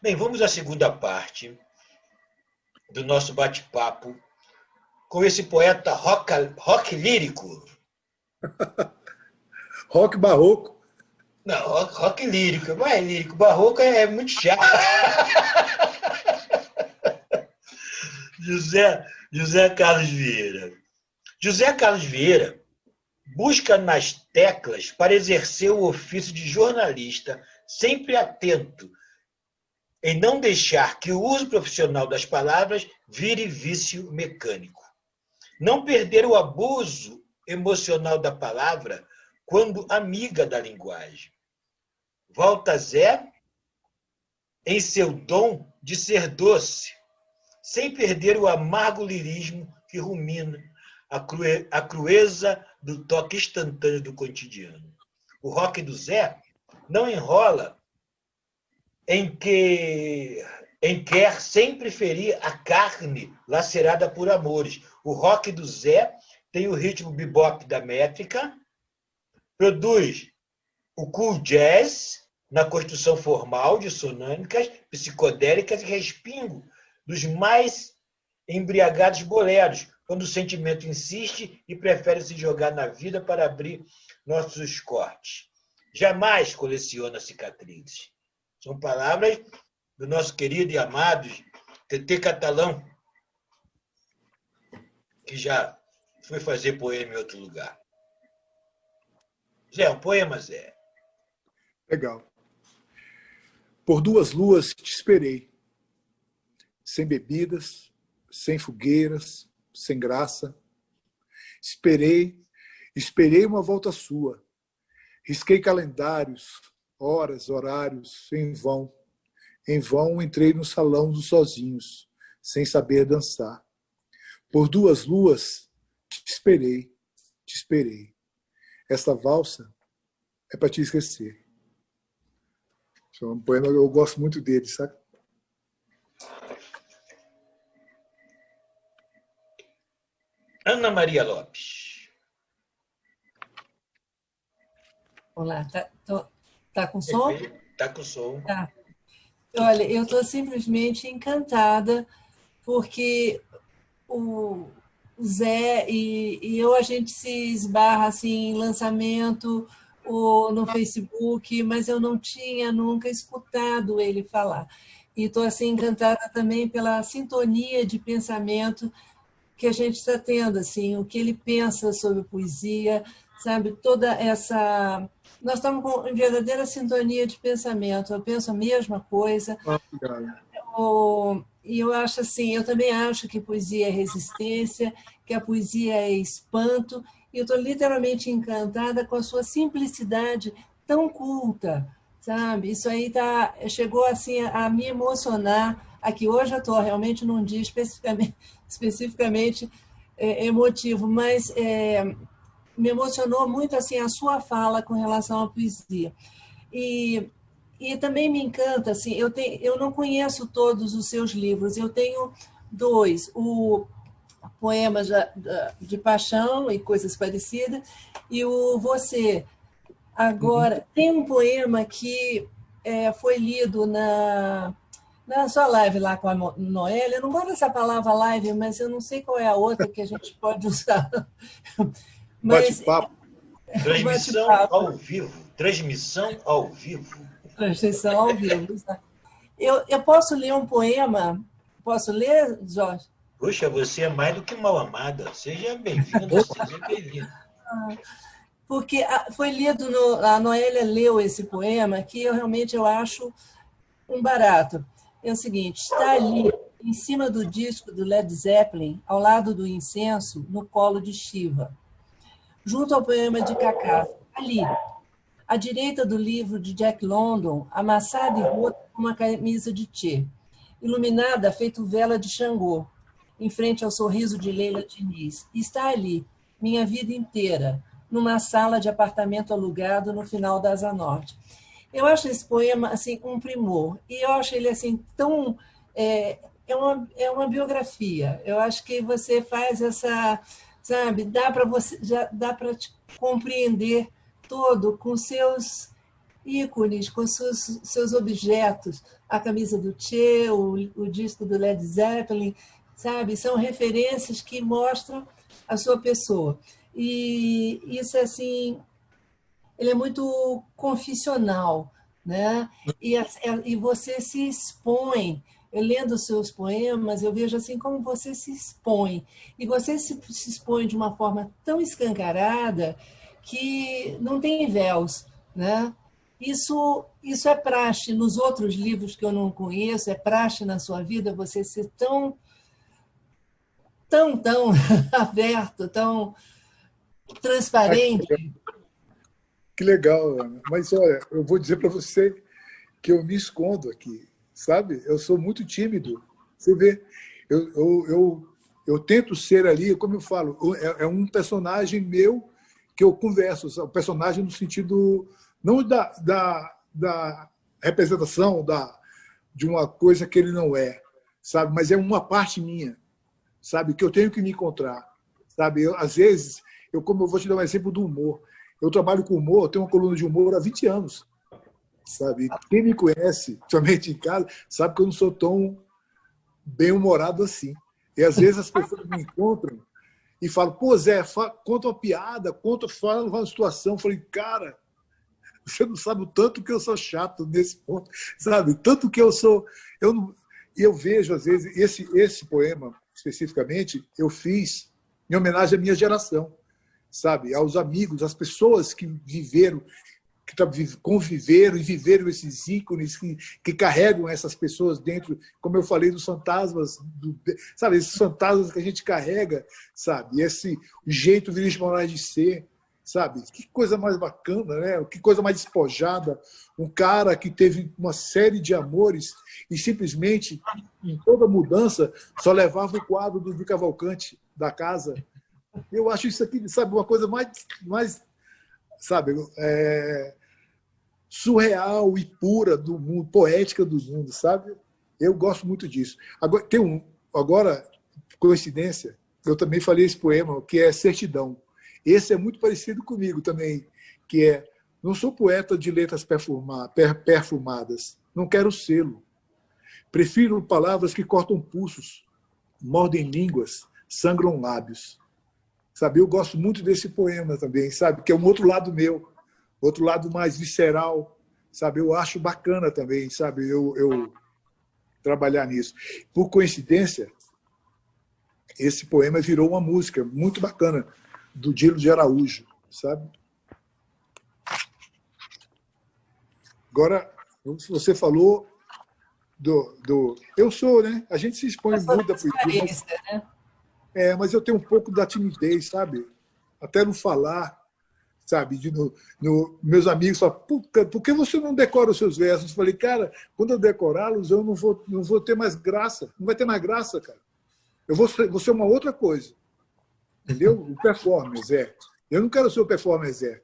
Bem, vamos à segunda parte do nosso bate-papo com esse poeta rock lírico. Rock barroco. Não, rock lírico, não é lírico. Barroco é muito chato. José Carlos Vieira. José Carlos Vieira busca nas teclas para exercer o ofício de jornalista, sempre atento em não deixar que o uso profissional das palavras vire vício mecânico. Não perder o abuso emocional da palavra quando amiga da linguagem. Voltaire, em seu dom de ser doce, sem perder o amargo lirismo que rumina a crueza do toque instantâneo do cotidiano. O rock do Zé não enrola em quer sempre ferir a carne lacerada por amores. O rock do Zé tem o ritmo bebop da métrica, produz o cool jazz na construção formal de sonânicas, psicodélicas e respingo dos mais embriagados boleros, quando o sentimento insiste e prefere se jogar na vida para abrir nossos cortes. Jamais coleciona cicatrizes. São palavras do nosso querido e amado TT Catalão, que já foi fazer poema em outro lugar. Zé, um poema, Zé. Legal. Por 2 luas te esperei, sem bebidas, sem fogueiras, sem graça. Esperei uma volta sua. Risquei calendários, horas, horários, em vão. Em vão entrei no salão dos sozinhos, sem saber dançar. Por 2 luas te esperei, te esperei. Essa valsa é para te esquecer. É um poema, eu gosto muito dele, sabe? Ana Maria Lopes. Olá, tá com som? Tá com som. Tá. Olha, eu estou simplesmente encantada, porque o Zé e eu, a gente se esbarra assim, em lançamento ou no Facebook, mas eu não tinha nunca escutado ele falar. E estou assim, encantada também pela sintonia de pensamento que a gente está tendo, assim, o que ele pensa sobre poesia, sabe, toda essa... Nós estamos com verdadeira sintonia de pensamento, eu penso a mesma coisa, e eu acho assim, eu também acho que poesia é resistência, que a poesia é espanto, e eu estou literalmente encantada com a sua simplicidade tão culta, sabe? Isso aí chegou assim a me emocionar. Aqui hoje eu estou realmente num dia especificamente emotivo, mas me emocionou muito assim a sua fala com relação à poesia. E também me encanta, assim, eu não conheço todos os seus livros, eu tenho 2, o Poemas de Paixão e Coisas Parecidas, e o Você. Agora, tem um poema que foi lido na sua live lá com a Noélia. Eu não gosto dessa palavra live, mas eu não sei qual é a outra que a gente pode usar. Mas, bate-papo. Transmissão ao vivo. Transmissão ao vivo. Transmissão ao vivo. Eu posso ler um poema? Posso ler, Jorge? Puxa, você é mais do que mal amada. Seja bem-vinda, seja bem-vinda. Porque foi lido, a Noélia leu esse poema, que eu acho um barato. É o seguinte, está ali, em cima do disco do Led Zeppelin, ao lado do incenso, no colo de Shiva, junto ao poema de Kaká, ali, à direita do livro de Jack London, amassada e rota com uma camisa de Che, iluminada feito vela de Xangô, em frente ao sorriso de Leila Diniz. Está ali, minha vida inteira, numa sala de apartamento alugado no final da Asa Norte. Eu acho esse poema assim um primor, e eu acho ele assim tão é uma biografia. Eu acho que você faz essa, sabe, dá para te compreender todo com seus ícones, com seus objetos. A camisa do Che, o disco do Led Zeppelin, sabe? São referências que mostram a sua pessoa. E isso, assim, ele é muito confissional, né? E você se expõe. Eu lendo os seus poemas, eu vejo assim como você se expõe. E você se expõe de uma forma tão escancarada que não tem véus, né? Isso é praxe nos outros livros que eu não conheço, é praxe na sua vida você ser tão aberto, tão transparente. Que legal, Ana. Mas olha, eu vou dizer para você que eu me escondo aqui, sabe? Eu sou muito tímido. Você vê, eu tento ser ali, como eu falo, é um personagem meu que eu converso, o personagem no sentido não da representação de uma coisa que ele não é, sabe? Mas é uma parte minha, sabe? Que eu tenho que me encontrar, sabe? Às vezes, como eu vou te dar um exemplo do humor, eu trabalho com humor, eu tenho uma coluna de humor há 20 anos, sabe? Quem me conhece, somente em casa, sabe que eu não sou tão bem-humorado assim. E às vezes as pessoas me encontram e falam, pô, Zé, conta uma piada, fala uma situação. Eu falei, cara, você não sabe o tanto que eu sou chato nesse ponto, sabe? Tanto que eu sou... Eu vejo, às vezes, esse poema, especificamente, eu fiz em homenagem à minha geração, sabe? Aos amigos, às pessoas que viveram, que conviveram e viveram esses ícones que carregam essas pessoas dentro, como eu falei dos fantasmas, sabe? Esses fantasmas que a gente carrega, sabe? Esse jeito Vinícius de Moraes de ser, sabe? Que coisa mais bacana, né? Que coisa mais despojada. Um cara que teve uma série de amores e simplesmente, em toda mudança, só levava o quadro do Di Cavalcanti da casa. Eu acho isso aqui, sabe, uma coisa mais sabe, surreal e pura do mundo, poética do mundo, sabe? Eu gosto muito disso. Agora, coincidência, eu também falei esse poema, que é Certidão. Esse é muito parecido comigo também, que é: não sou poeta de letras perfumadas, não quero selo. Prefiro palavras que cortam pulsos, mordem línguas, sangram lábios. Sabe, eu gosto muito desse poema também, sabe? Que é um outro lado meu, outro lado mais visceral, sabe? Eu acho bacana também, sabe? Eu trabalhar nisso. Por coincidência, esse poema virou uma música muito bacana do Dilo de Araújo, sabe? Agora, você falou eu sou, né? A gente se expõe muito a poesia, mas eu tenho um pouco da timidez, sabe? Até não falar, sabe? Meus amigos falam, por que você não decora os seus versos? Eu falei, cara, quando eu decorá-los, eu não vou ter mais graça. Não vai ter mais graça, cara. Eu vou ser uma outra coisa. Entendeu? O performance, Eu não quero ser o performance,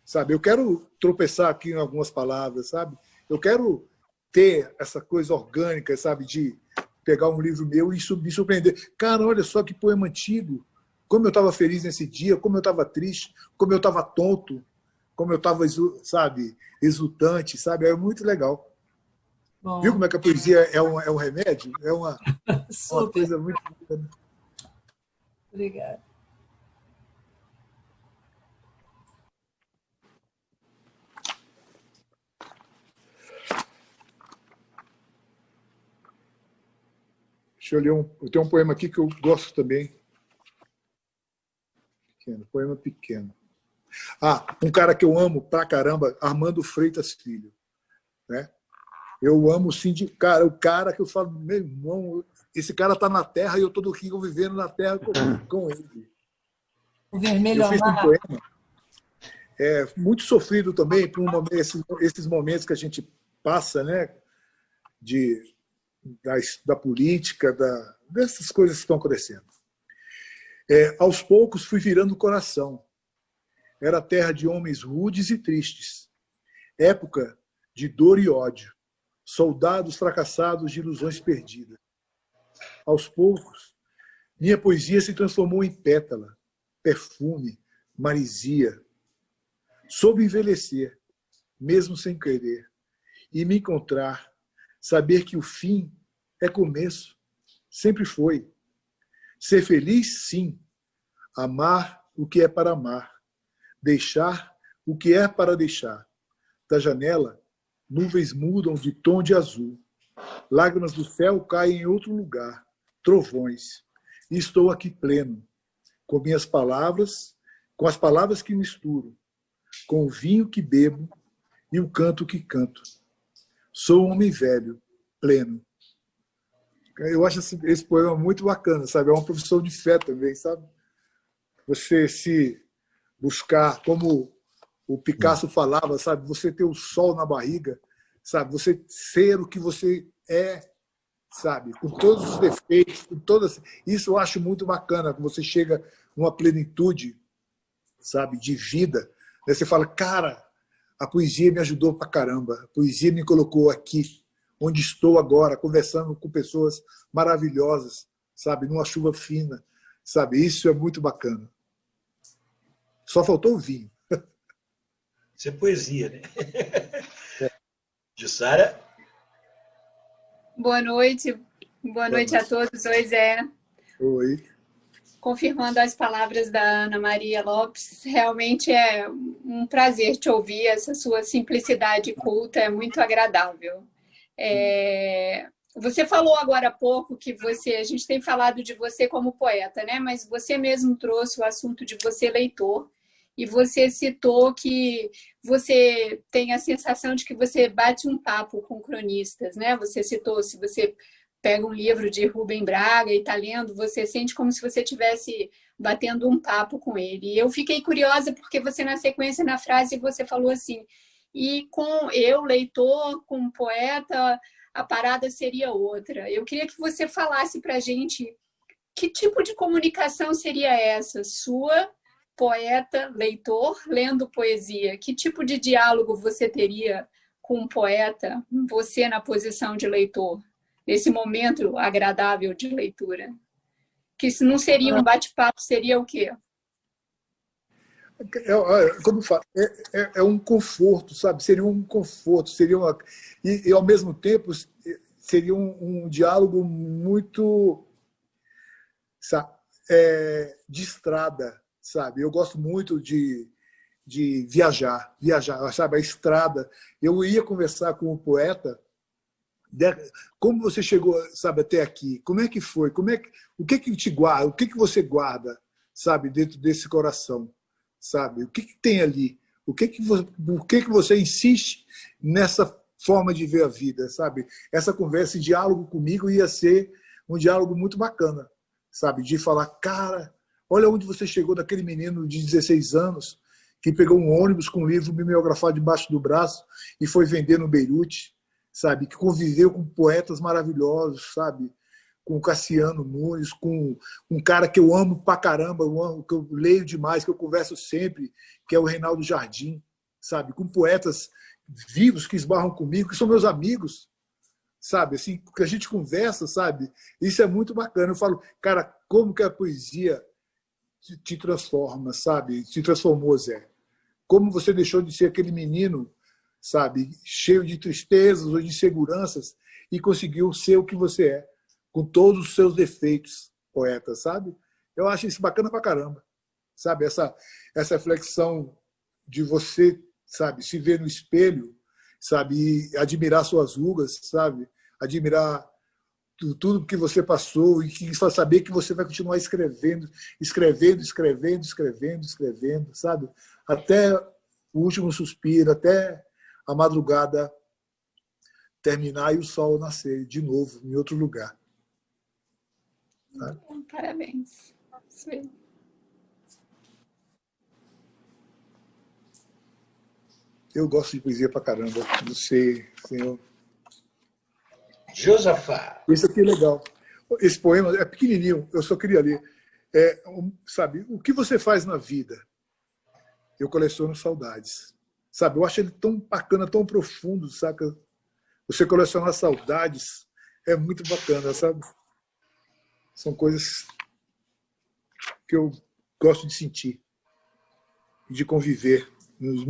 sabe? Eu quero tropeçar aqui em algumas palavras, sabe? Eu quero ter essa coisa orgânica, sabe? De pegar um livro meu e me surpreender. Cara, olha só que poema antigo. Como eu estava feliz nesse dia, como eu estava triste, como eu estava tonto, como eu estava, sabe, exultante, sabe? É muito legal. Bom. Viu como é que a poesia é um remédio? É uma coisa muito... Obrigada. Deixa eu ler eu tenho um poema aqui que eu gosto também. Poema pequeno. Um cara que eu amo pra caramba, Armando Freitas Filho. Né? Eu amo sim o cara que eu falo, meu irmão, esse cara está na Terra e eu estou aqui vivendo na Terra com ele. O Vermelho eu fiz um poema muito sofrido também por esses momentos que a gente passa, né? Da política, dessas coisas que estão acontecendo. Aos poucos fui virando o coração. Era terra de homens rudes e tristes. Época de dor e ódio. Soldados fracassados de ilusões perdidas. Aos poucos, minha poesia se transformou em pétala, perfume, marisia. Soube envelhecer. mesmo sem querer, e me encontrar, saber que o fim é começo, sempre foi. Ser feliz, sim. Amar o que é para amar. Deixar o que é para deixar. Da janela, nuvens mudam de tom de azul. Lágrimas do céu caem em outro lugar. Trovões. E estou aqui pleno, com minhas palavras, com as palavras que misturo, com o vinho que bebo e o canto que canto. Sou um homem velho, pleno. Eu acho esse poema muito bacana, sabe? É uma profissão de fé também, sabe? Você se buscar, como o Picasso falava, sabe? Você ter o sol na barriga, sabe? Você ser o que você é, sabe? Com todos os defeitos, com todas. Isso eu acho muito bacana. Quando você chega numa plenitude, sabe? De vida, aí você fala, cara, a poesia me ajudou pra caramba. A poesia me colocou aqui, onde estou agora, conversando com pessoas maravilhosas, sabe? Numa chuva fina, sabe? Isso é muito bacana. Só faltou o vinho. Isso é poesia, né? Jussara? Boa noite. Boa noite a todos. Oi, Zé. Oi. Confirmando as palavras da Ana Maria Lopes, realmente é um prazer te ouvir. Essa sua simplicidade culta é muito agradável. Você falou agora há pouco que a gente tem falado de você como poeta, né? Mas você mesmo trouxe o assunto de você leitor e você citou que você tem a sensação de que você bate um papo com cronistas, né? Você citou, se você pega um livro de Rubem Braga e está lendo, você sente como se você estivesse batendo um papo com ele. E eu fiquei curiosa porque você, na sequência, na frase, você falou assim, e com eu, leitor, com poeta, a parada seria outra. Eu queria que você falasse para a gente que tipo de comunicação seria essa, sua, poeta, leitor, lendo poesia? Que tipo de diálogo você teria com um poeta, você na posição de leitor? Esse momento agradável de leitura. Que isso não seria um bate-papo, seria o quê? Como eu falo, é um conforto, sabe? Seria um conforto, e ao mesmo tempo seria um diálogo muito, sabe, de estrada, sabe? Eu gosto muito de viajar, sabe? A estrada. Eu ia conversar com o poeta. Como você chegou, sabe, até aqui? Como é que foi? O que te guarda? O que você guarda, sabe, dentro desse coração, sabe? O que tem ali? Por que você insiste nessa forma de ver a vida, sabe? Essa conversa e diálogo comigo ia ser um diálogo muito bacana, sabe? De falar, cara, olha onde você chegou, daquele menino de 16 anos que pegou um ônibus com um livro mimeografado debaixo do braço e foi vender no Beirute, sabe, que conviveu com poetas maravilhosos, sabe, com o Cassiano Nunes, com um cara que eu amo pra caramba, que eu leio demais, que eu converso sempre, que é o Reinaldo Jardim, sabe, com poetas vivos que esbarram comigo, que são meus amigos, sabe, assim, que a gente conversa, sabe, isso é muito bacana. Eu falo, cara, como que a poesia te transforma, sabe, te transformou, Zé? Como você deixou de ser aquele menino, sabe, cheio de tristezas ou de inseguranças e conseguiu ser o que você é, com todos os seus defeitos, poeta, sabe? Eu acho isso bacana pra caramba, sabe? Essa reflexão de você, sabe, se ver no espelho, sabe, e admirar suas rugas, sabe? Admirar tudo que você passou e que só saber que você vai continuar escrevendo, sabe? Até o último suspiro, até a madrugada terminar e o sol nascer de novo em outro lugar. Sabe? Parabéns. Sim. Eu gosto de poesia pra caramba. Você, senhor. Josafá. Esse aqui é legal. Esse poema é pequenininho, eu só queria ler. Sabe, o que você faz na vida? Eu coleciono saudades. Sabe, eu acho ele tão bacana, tão profundo, saca? Você colecionar saudades é muito bacana, sabe? São coisas que eu gosto de sentir e de conviver, nos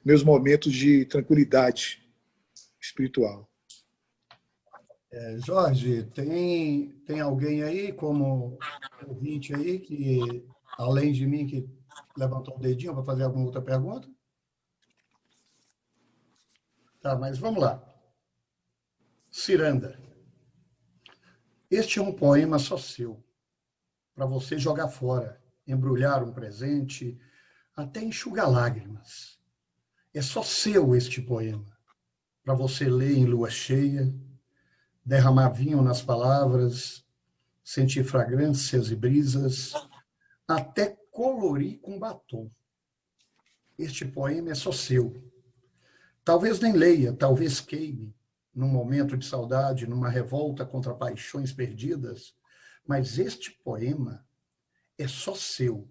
meus momentos de tranquilidade espiritual. Jorge, tem alguém aí, como ouvinte aí, que, além de mim, que levantou o dedinho para fazer alguma outra pergunta? Tá, mas vamos lá. Ciranda. Este é um poema só seu, para você jogar fora, embrulhar um presente, até enxugar lágrimas. É só seu este poema, para você ler em lua cheia, derramar vinho nas palavras, sentir fragrâncias e brisas, até colorir com batom. Este poema é só seu. Talvez nem leia, talvez queime, num momento de saudade, numa revolta contra paixões perdidas, mas este poema é só seu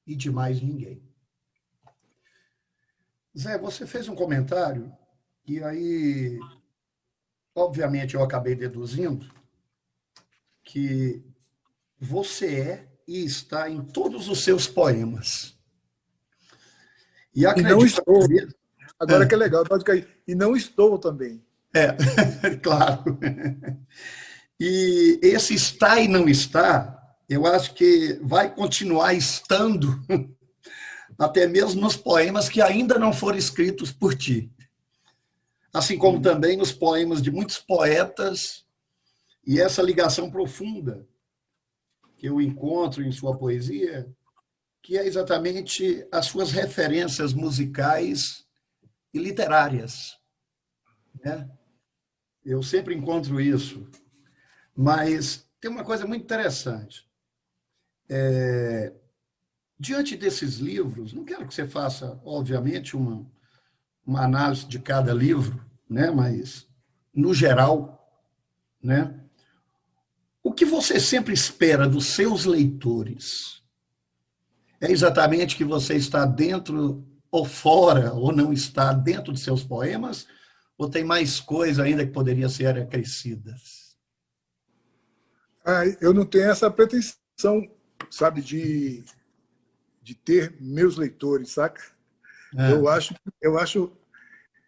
e de mais ninguém. Zé, você fez um comentário e aí, obviamente, eu acabei deduzindo que você é e está em todos os seus poemas. E acredito... E não estou. Agora que é legal, pode cair. E não estou também. Claro. E esse está e não está, eu acho que vai continuar estando até mesmo nos poemas que ainda não foram escritos por ti. Assim como também nos poemas de muitos poetas, e essa ligação profunda que eu encontro em sua poesia, que é exatamente as suas referências musicais e literárias, né? Eu sempre encontro isso. Mas tem uma coisa muito interessante. Diante desses livros, não quero que você faça, obviamente, uma análise de cada livro, né? Mas, no geral, né? O que você sempre espera dos seus leitores é exatamente que você está dentro ou fora, ou não está dentro de seus poemas, ou tem mais coisa ainda que poderia ser acrescida? Eu não tenho essa pretensão, sabe, de ter meus leitores, saca?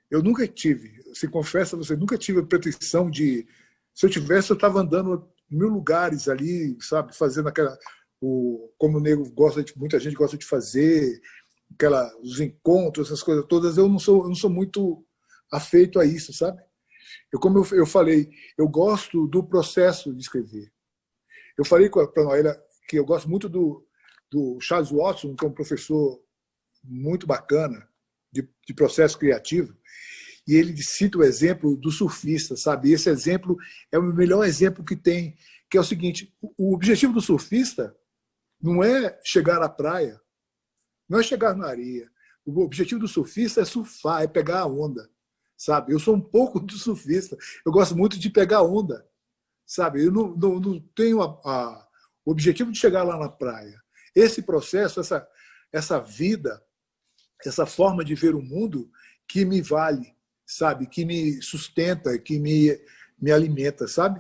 Eu nunca tive, se confessa a você, nunca tive a pretensão de, se eu tivesse, eu estava andando em 1000 lugares ali, sabe, fazendo como o nego gosta, muita gente gosta de fazer, os encontros, essas coisas todas. Eu não sou muito afeito a isso, sabe? Como eu falei, eu gosto do processo de escrever. Eu falei para a Noélia que eu gosto muito do Charles Watson, que é um professor muito bacana de processo criativo, e ele cita o exemplo do surfista, sabe? Esse exemplo é o melhor exemplo que tem, que é o seguinte: o objetivo do surfista não é chegar à praia, não é chegar na areia. O objetivo do surfista é surfar, é pegar a onda, sabe? Eu sou um pouco de surfista, eu gosto muito de pegar onda, sabe? Eu não tenho o objetivo de chegar lá na praia. Esse processo, essa vida, essa forma de ver o mundo que me vale, sabe? Que me sustenta, que me alimenta, sabe?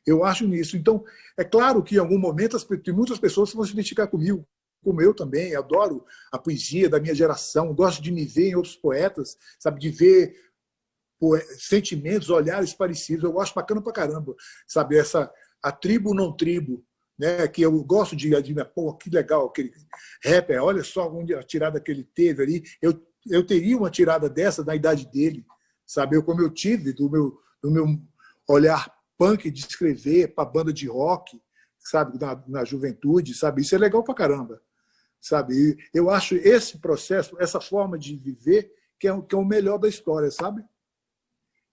Eu acho nisso. Então, é claro que em algum momento tem muitas pessoas que vão se identificar comigo, como eu também. Adoro a poesia da minha geração, gosto de me ver em outros poetas, sabe? De ver sentimentos, olhares parecidos. Eu acho bacana pra caramba, sabe? A tribo não tribo, né? Que eu gosto de pô, que legal aquele rapper, olha só a tirada que ele teve ali. Eu teria uma tirada dessa na idade dele, sabe? Como eu tive do meu olhar punk de escrever para banda de rock, sabe? Na juventude, sabe? Isso é legal pra caramba, sabe? E eu acho esse processo, essa forma de viver que é o melhor da história, sabe?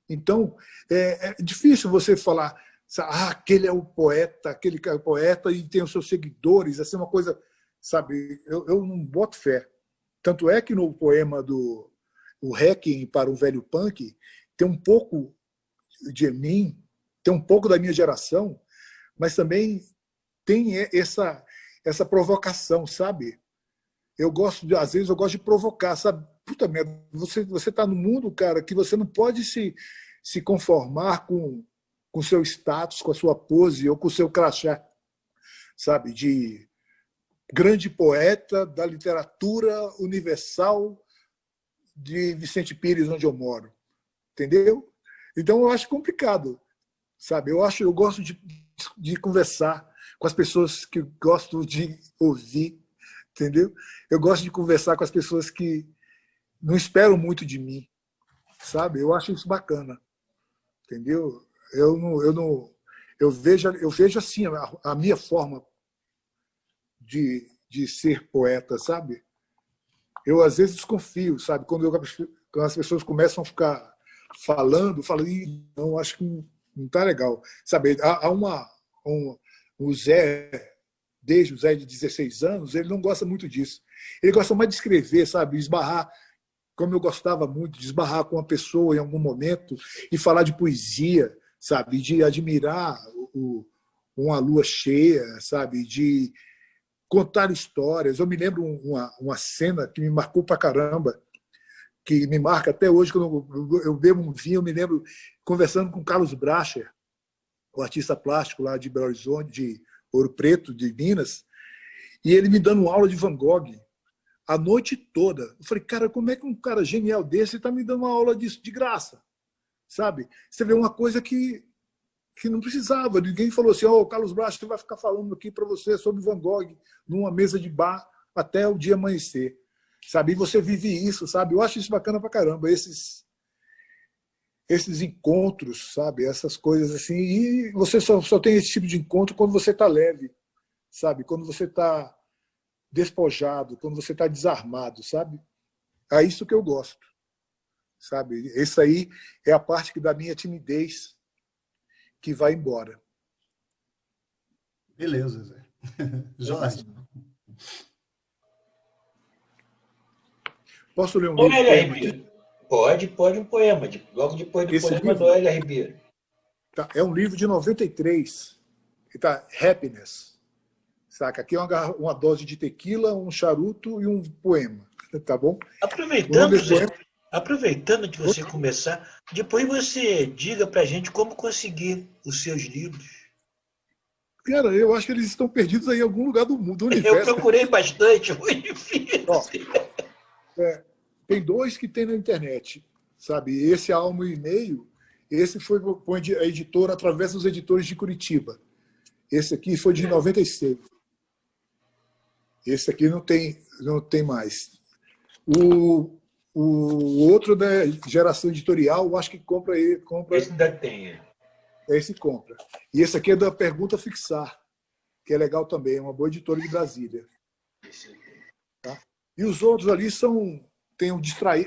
Então, é difícil você falar, aquele é o poeta, aquele é o poeta e tem os seus seguidores, assim, uma coisa, sabe? Eu não boto fé. Tanto é que no poema o Requiem para um Velho Punk tem um pouco de mim, tem um pouco da minha geração, mas também tem essa provocação, sabe? Às vezes eu gosto de provocar, sabe? Puta merda, você está no mundo, cara, que você não pode se conformar com o seu status, com a sua pose ou com o seu crachá, sabe? grande poeta da literatura universal de Vicente Pires, onde eu moro. Entendeu? Então, eu acho complicado, sabe? Eu gosto de conversar com as pessoas que gosto de ouvir, entendeu? Eu gosto de conversar com as pessoas que não esperam muito de mim, sabe? Eu acho isso bacana, entendeu? Eu vejo assim a minha forma de ser poeta, sabe? Eu às vezes desconfio, sabe? Quando as pessoas começam a ficar falando, não, acho que não está legal, sabe? O Zé, desde o Zé de 16 anos, ele não gosta muito disso. Ele gosta mais de escrever, sabe? Esbarrar, como eu gostava muito, de esbarrar com uma pessoa em algum momento e falar de poesia, sabe? De admirar uma lua cheia, sabe? De contar histórias. Eu me lembro uma cena que me marcou pra caramba, que me marca até hoje, quando eu bebo um vinho, eu me lembro conversando com Carlos Bracher, o artista plástico lá de Belo Horizonte, de Ouro Preto, de Minas, e ele me dando aula de Van Gogh a noite toda. Eu falei, cara, como é que um cara genial desse está me dando uma aula disso de graça? Sabe? Você vê uma coisa que não precisava. Ninguém falou assim, o Carlos Bracher vai ficar falando aqui para você sobre Van Gogh numa mesa de bar até o dia amanhecer. Sabe? E você vive isso, sabe? Eu acho isso bacana pra caramba, esses encontros, sabe? Essas coisas assim. E você só tem esse tipo de encontro quando você está leve, sabe? Quando você está despojado, quando você está desarmado, sabe? É isso que eu gosto, sabe? Esse aí é a parte da minha timidez que vai embora. Beleza, Zé. Jorge. Posso ler um livro? Noélia Ribeiro. Pode um poema. Logo depois do poema, Noélia Ribeiro. Tá, é um livro de 93. Tá, Happiness. Saca? Aqui é uma dose de tequila, um charuto e um poema. Tá bom? Aproveitando de você começar, depois você diga pra gente como conseguir os seus livros. Cara, eu acho que eles estão perdidos aí em algum lugar do mundo, do universo. Eu procurei bastante, foi difícil. Ó, tem 2 que tem na internet, sabe? Esse Alma e E-mail, esse foi a editora através dos editores de Curitiba. Esse aqui foi de 96. Esse aqui não tem mais. O outro da Geração Editorial, eu acho que compra. Esse ainda tem. Esse compra. E esse aqui é da Pergunta Fixar, que é legal também, é uma boa editora de Brasília. Tá? E os outros ali tem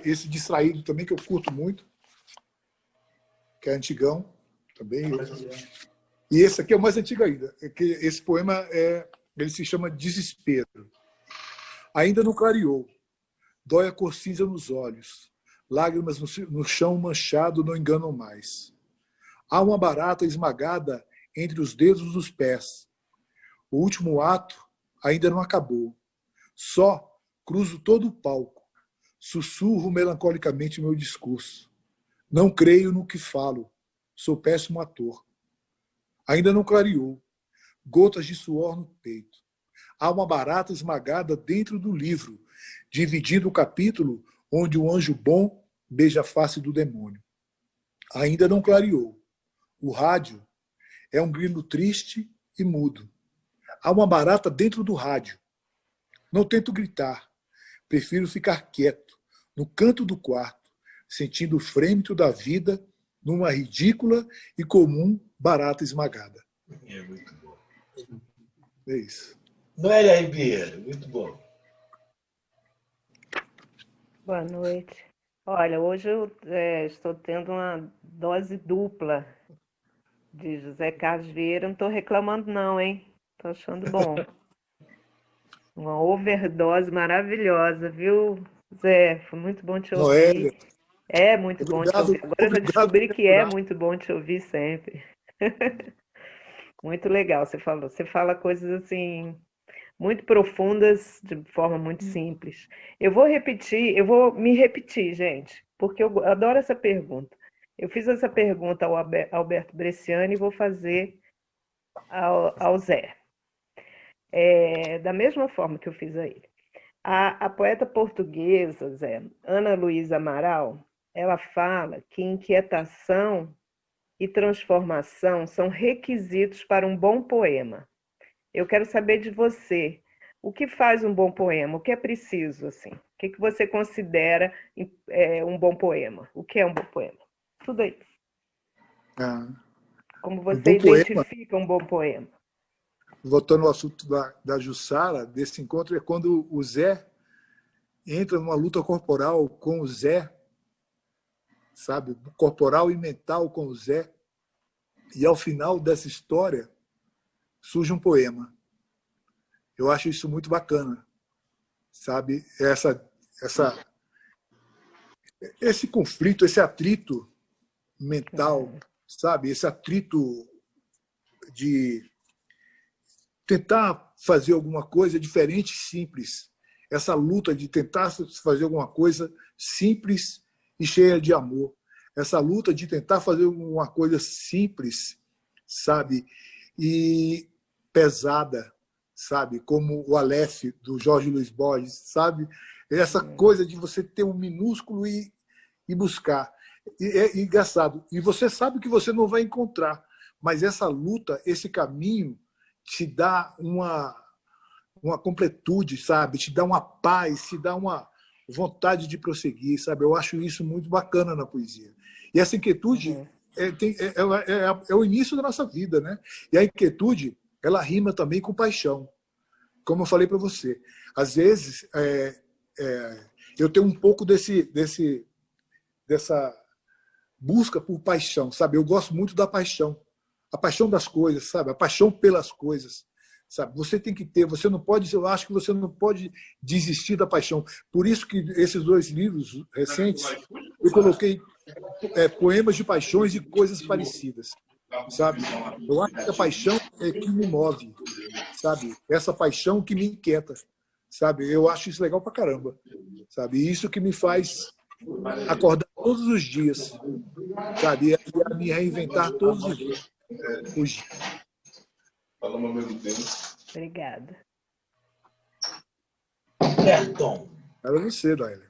esse Distraído também, que eu curto muito, que é antigão também. E esse aqui é o mais antigo ainda. Esse poema ele se chama Desespero. Ainda não clareou. Dói a cor cinza nos olhos. Lágrimas no chão manchado não enganam mais. Há uma barata esmagada entre os dedos dos pés. O último ato ainda não acabou. Só cruzo todo o palco. Sussurro melancolicamente meu discurso. Não creio no que falo. Sou péssimo ator. Ainda não clareou. Gotas de suor no peito. Há uma barata esmagada dentro do livro, dividindo o capítulo onde o anjo bom beija a face do demônio. Ainda não clareou. O rádio é um grilo triste e mudo. Há uma barata dentro do rádio. Não tento gritar. Prefiro ficar quieto, no canto do quarto, sentindo o frêmito da vida numa ridícula e comum barata esmagada. É muito bom. É isso. Noélia Ribeiro, muito bom. Boa noite. Olha, hoje eu estou tendo uma dose dupla de José Carlos Vieira. Não estou reclamando não, hein? Estou achando bom. Uma overdose maravilhosa, viu, Zé? Foi muito bom te ouvir. Noélia, É muito bom te ouvir. Agora eu já descobri que é muito bom te ouvir sempre. Muito legal, você fala coisas assim muito profundas de forma muito simples. Eu vou me repetir, gente, porque eu adoro essa pergunta. Eu fiz essa pergunta ao Alberto Bresciani e vou fazer ao Zé. da mesma forma que eu fiz a ele. A poeta portuguesa, Zé, Ana Luísa Amaral, ela fala que inquietação e transformação são requisitos para um bom poema. Eu quero saber de você, o que faz um bom poema? O que é preciso, assim? O que você considera um bom poema? O que é um bom poema? Tudo aí. Como você identifica um bom poema? Voltando ao assunto da Jussara, desse encontro, é quando o Zé entra numa luta corporal com o Zé, sabe? Corporal e mental com o Zé. E ao final dessa história surge um poema. Eu acho isso muito bacana, sabe? Esse conflito, esse atrito mental, sabe? Esse atrito de tentar fazer alguma coisa diferente e simples. Essa luta de tentar fazer alguma coisa simples e cheia de amor. Essa luta de tentar fazer uma coisa simples, sabe? E pesada, sabe? Como o Aleph, do Jorge Luiz Borges, sabe? Essa coisa de você ter um minúsculo e buscar. É engraçado. E você sabe que você não vai encontrar, mas essa luta, esse caminho, te dá uma completude, sabe? Te dá uma paz, te dá uma vontade de prosseguir, sabe? Eu acho isso muito bacana na poesia. E essa inquietude é o início da nossa vida, né? E a inquietude, ela rima também com paixão. Como eu falei para você, às vezes eu tenho um pouco dessa busca por paixão, sabe? Eu gosto muito da paixão, a paixão das coisas, sabe? A paixão pelas coisas, sabe? Você tem que ter, você não pode, eu acho que você não pode desistir da paixão. Por isso que esses 2 livros recentes eu coloquei poemas de paixões e coisas parecidas, sabe? Eu acho que a paixão é que me move, sabe? Essa paixão que me inquieta, sabe? Eu acho isso legal pra caramba, sabe? E isso que me faz acordar todos os dias, sabe? E a me reinventar todos os dias. Falamos ao mesmo tempo. Obrigada. Berton. Era você, Daília.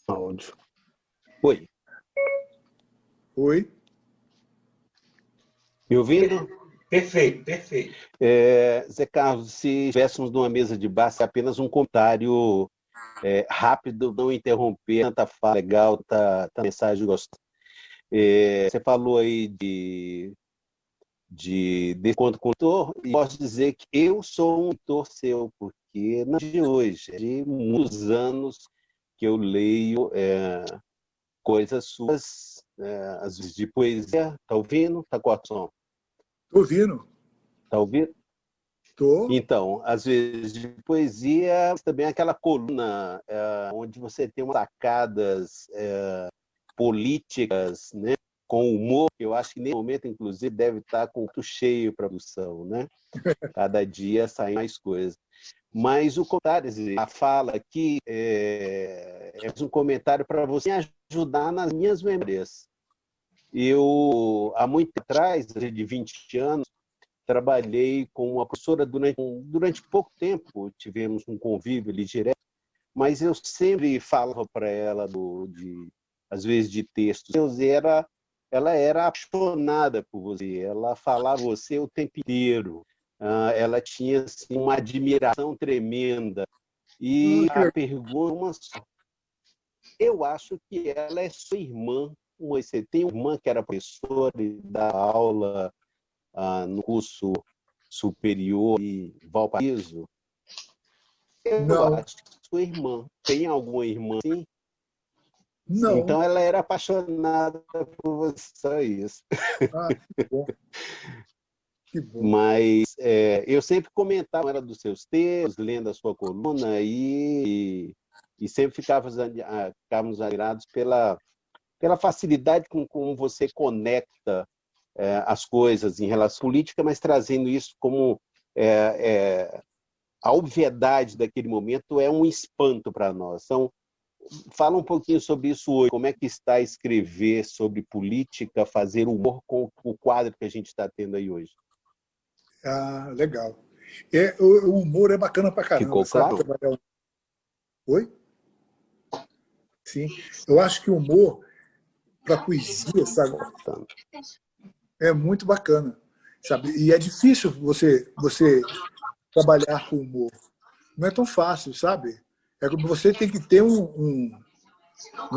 Áudio. Oi. Oi. Me ouvindo? Perfeito, perfeito. Zé Carlos, se estivéssemos numa mesa de bar, seria apenas um comentário rápido, não interromper tanta fala legal, tanta mensagem gostosa. Você falou aí de encontro com o leitor, e posso dizer que eu sou um leitor seu, porque não é de hoje, é de muitos anos que eu leio coisas suas, às vezes de poesia. Tá ouvindo? Tá com a som? Tô ouvindo. Tá ouvindo? Tô. Então, às vezes de poesia, mas também aquela coluna onde você tem umas sacadas políticas, né, com humor. Eu acho que nesse momento, inclusive, deve estar com muito cheio para a produção, né? Cada dia saem mais coisas. Mas o comentário, a fala aqui é um comentário para você ajudar nas minhas memórias. Eu, há muito tempo atrás, de 20 anos, trabalhei com uma professora durante pouco tempo, tivemos um convívio ali direto, mas eu sempre falava para ela, às vezes, de textos. Ela era apaixonada por você, ela falava você o tempo inteiro. Ela tinha assim, uma admiração tremenda. E a pergunta, eu acho que ela é sua irmã. Você tem uma irmã que era professora e dá aula no curso superior em Valparaíso? Eu acho que sua irmã. Tem alguma irmã assim? Não. Então ela era apaixonada por você, só isso. Que bom. Que bom. Mas eu sempre comentava com ela dos seus textos, lendo a sua coluna, e sempre ficávamos admirados pela facilidade com como você conecta as coisas em relação à política, mas trazendo isso como a obviedade daquele momento é um espanto para nós. fala um pouquinho sobre isso hoje. Como é que está a escrever sobre política, fazer humor com o quadro que a gente está tendo aí hoje? Ah, legal. O humor é bacana pra caramba. Ficou sabe? claro? Oi? Sim. Eu acho que o humor para poesia, sabe, é muito bacana, sabe? E é difícil você trabalhar com humor. Não é tão fácil, sabe? É como você tem que ter um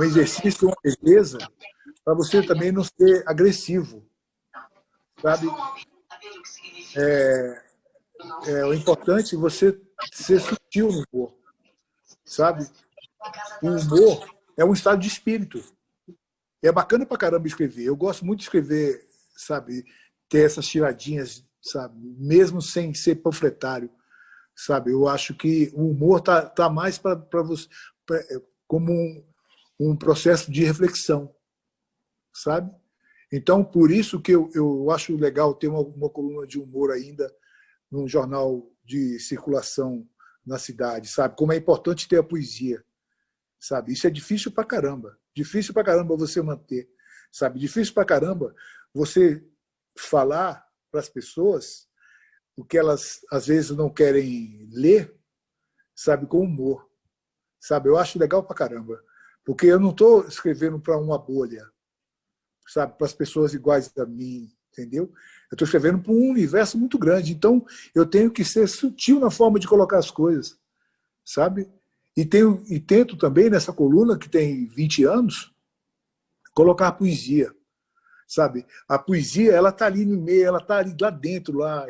exercício, uma beleza, para você também não ser agressivo, sabe? O importante é você ser sutil no humor, sabe? O humor é um estado de espírito. É bacana pra caramba escrever. Eu gosto muito de escrever, sabe? Ter essas tiradinhas, sabe? Mesmo sem ser panfletário, sabe? Eu acho que o humor tá mais para você como um processo de reflexão, sabe? Então, por isso que eu acho legal ter uma coluna de humor ainda num jornal de circulação na cidade, sabe? Como é importante ter a poesia, sabe? Isso é difícil pra caramba. Difícil pra caramba você manter, sabe? Difícil pra caramba você falar para as pessoas o que elas às vezes não querem ler, sabe? Com humor, sabe? Eu acho legal pra caramba, porque eu não estou escrevendo para uma bolha, sabe? Para as pessoas iguais a mim, entendeu? Eu estou escrevendo para um universo muito grande, então eu tenho que ser sutil na forma de colocar as coisas, sabe? E tento também, nessa coluna, que tem 20 anos, colocar a poesia, sabe? A poesia, ela está ali no meio, ela está ali lá dentro, lá,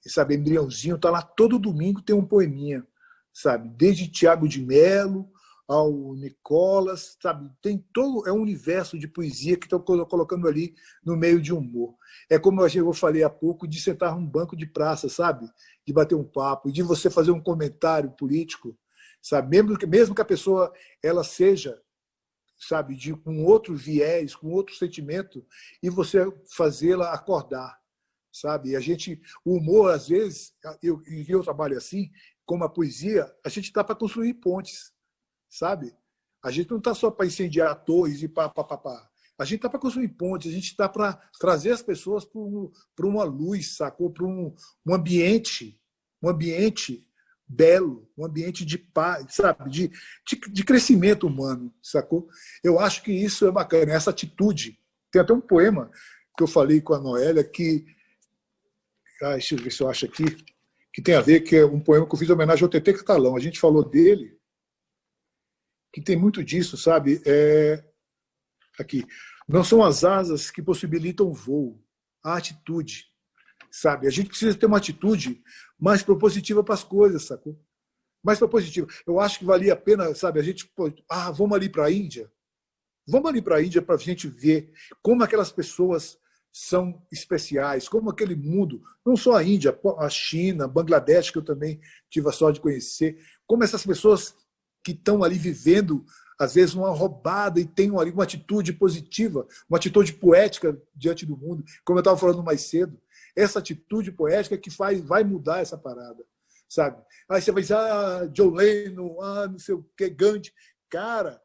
sabe, embriãozinho, está lá todo domingo, tem um poeminha, sabe? Desde Tiago de Melo ao Nicolas, sabe? Tem todo, é um universo de poesia que estou colocando ali no meio de humor. É como eu falei há pouco, de sentar num banco de praça, sabe? De bater um papo, de você fazer um comentário político, sabe? Mesmo que a pessoa ela seja, sabe, com outro viés, com outro sentimento, e você fazê-la acordar, sabe? O humor, às vezes, eu trabalho assim, como a poesia, a gente está para construir pontes, sabe? A gente não está só para incendiar torres e pá. A gente está para construir pontes, a gente está para trazer as pessoas para uma luz, sacou? Para um ambiente belo, um ambiente de paz, sabe? De crescimento humano, sacou? Eu acho que isso é bacana, essa atitude. Tem até um poema que eu falei com a Noélia que... deixa eu ver se eu acho aqui, que tem a ver, que é um poema que eu fiz em homenagem ao TT Catalão. A gente falou dele, que tem muito disso, sabe? Aqui. Não são as asas que possibilitam o voo, a atitude, sabe? A gente precisa ter uma atitude mais propositiva para as coisas, sacou? Mais propositiva. Eu acho que valia a pena, sabe? A gente, vamos ali para a Índia? Vamos ali para a Índia para a gente ver como aquelas pessoas são especiais, como aquele mundo, não só a Índia, a China, Bangladesh, que eu também tive a sorte de conhecer, como essas pessoas que estão ali vivendo, às vezes, uma roubada e têm ali uma atitude positiva, uma atitude poética diante do mundo, como eu estava falando mais cedo. Essa atitude poética que vai mudar essa parada, sabe? Aí você vai dizer, John Lennon, não sei o que, Gandhi. Cara,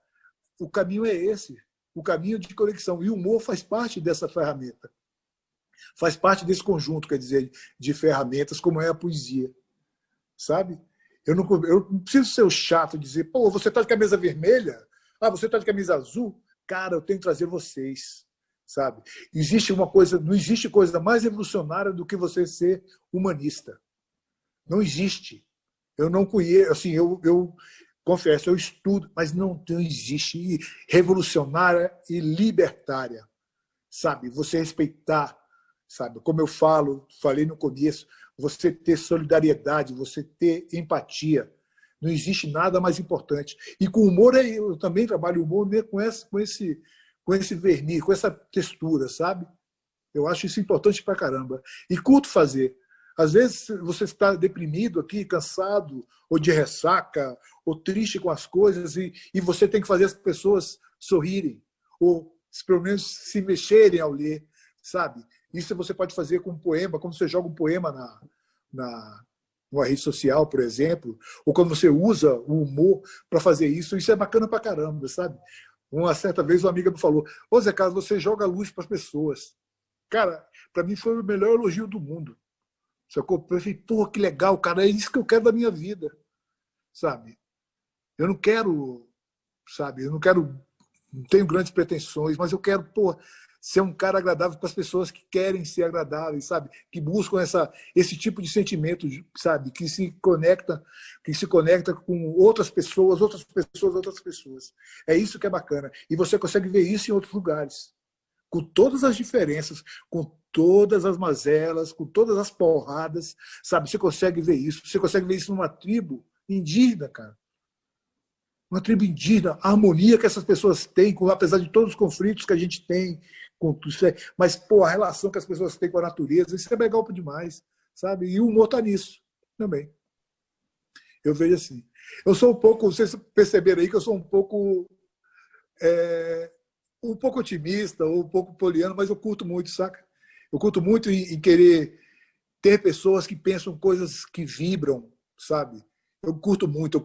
o caminho é esse, o caminho de conexão. E o humor faz parte dessa ferramenta. Faz parte desse conjunto, quer dizer, de ferramentas, como é a poesia, sabe? Eu não preciso ser o chato e dizer, pô, você está de camisa vermelha? Você está de camisa azul? Cara, eu tenho que trazer vocês, sabe? Não existe coisa mais revolucionária do que você ser humanista. Não existe. Eu não conheço, assim, eu confesso, eu estudo, mas não existe revolucionária e libertária, sabe? Você respeitar, sabe? Como eu falei no começo, você ter solidariedade, você ter empatia. Não existe nada mais importante. E com humor, eu também trabalho humor com esse verniz, com essa textura, sabe? Eu acho isso importante pra caramba. E curto fazer. Às vezes você está deprimido aqui, cansado, ou de ressaca, ou triste com as coisas, e você tem que fazer as pessoas sorrirem, ou pelo menos se mexerem ao ler, sabe? Isso você pode fazer com um poema, como você joga um poema numa rede social, por exemplo, ou quando você usa o humor para fazer isso é bacana pra caramba, sabe? Uma certa vez uma amiga me falou: ô Zé Carlos, você joga luz para as pessoas. Cara, para mim foi o melhor elogio do mundo. Sacou? Eu falei: pô, que legal, cara, é isso que eu quero da minha vida, sabe? Eu não quero, sabe? Eu não tenho grandes pretensões, mas eu quero, pô, ser um cara agradável para as pessoas que querem ser agradáveis, sabe? Que buscam esse tipo de sentimento, sabe? Que se conecta com outras pessoas. É isso que é bacana. E você consegue ver isso em outros lugares, com todas as diferenças, com todas as mazelas, com todas as porradas, sabe? Você consegue ver isso. Você consegue ver isso numa tribo indígena, cara. Uma tribo indígena, a harmonia que essas pessoas têm, apesar de todos os conflitos que a gente tem, mas pô, a relação que as pessoas têm com a natureza, isso é legal demais, sabe? E o humor está nisso também. Eu vejo assim. Eu sou um pouco, vocês perceberam aí que eu sou um pouco otimista, ou um pouco poliano, mas eu curto muito, saca? Eu curto muito em querer ter pessoas que pensam coisas que vibram, sabe? Eu curto muito.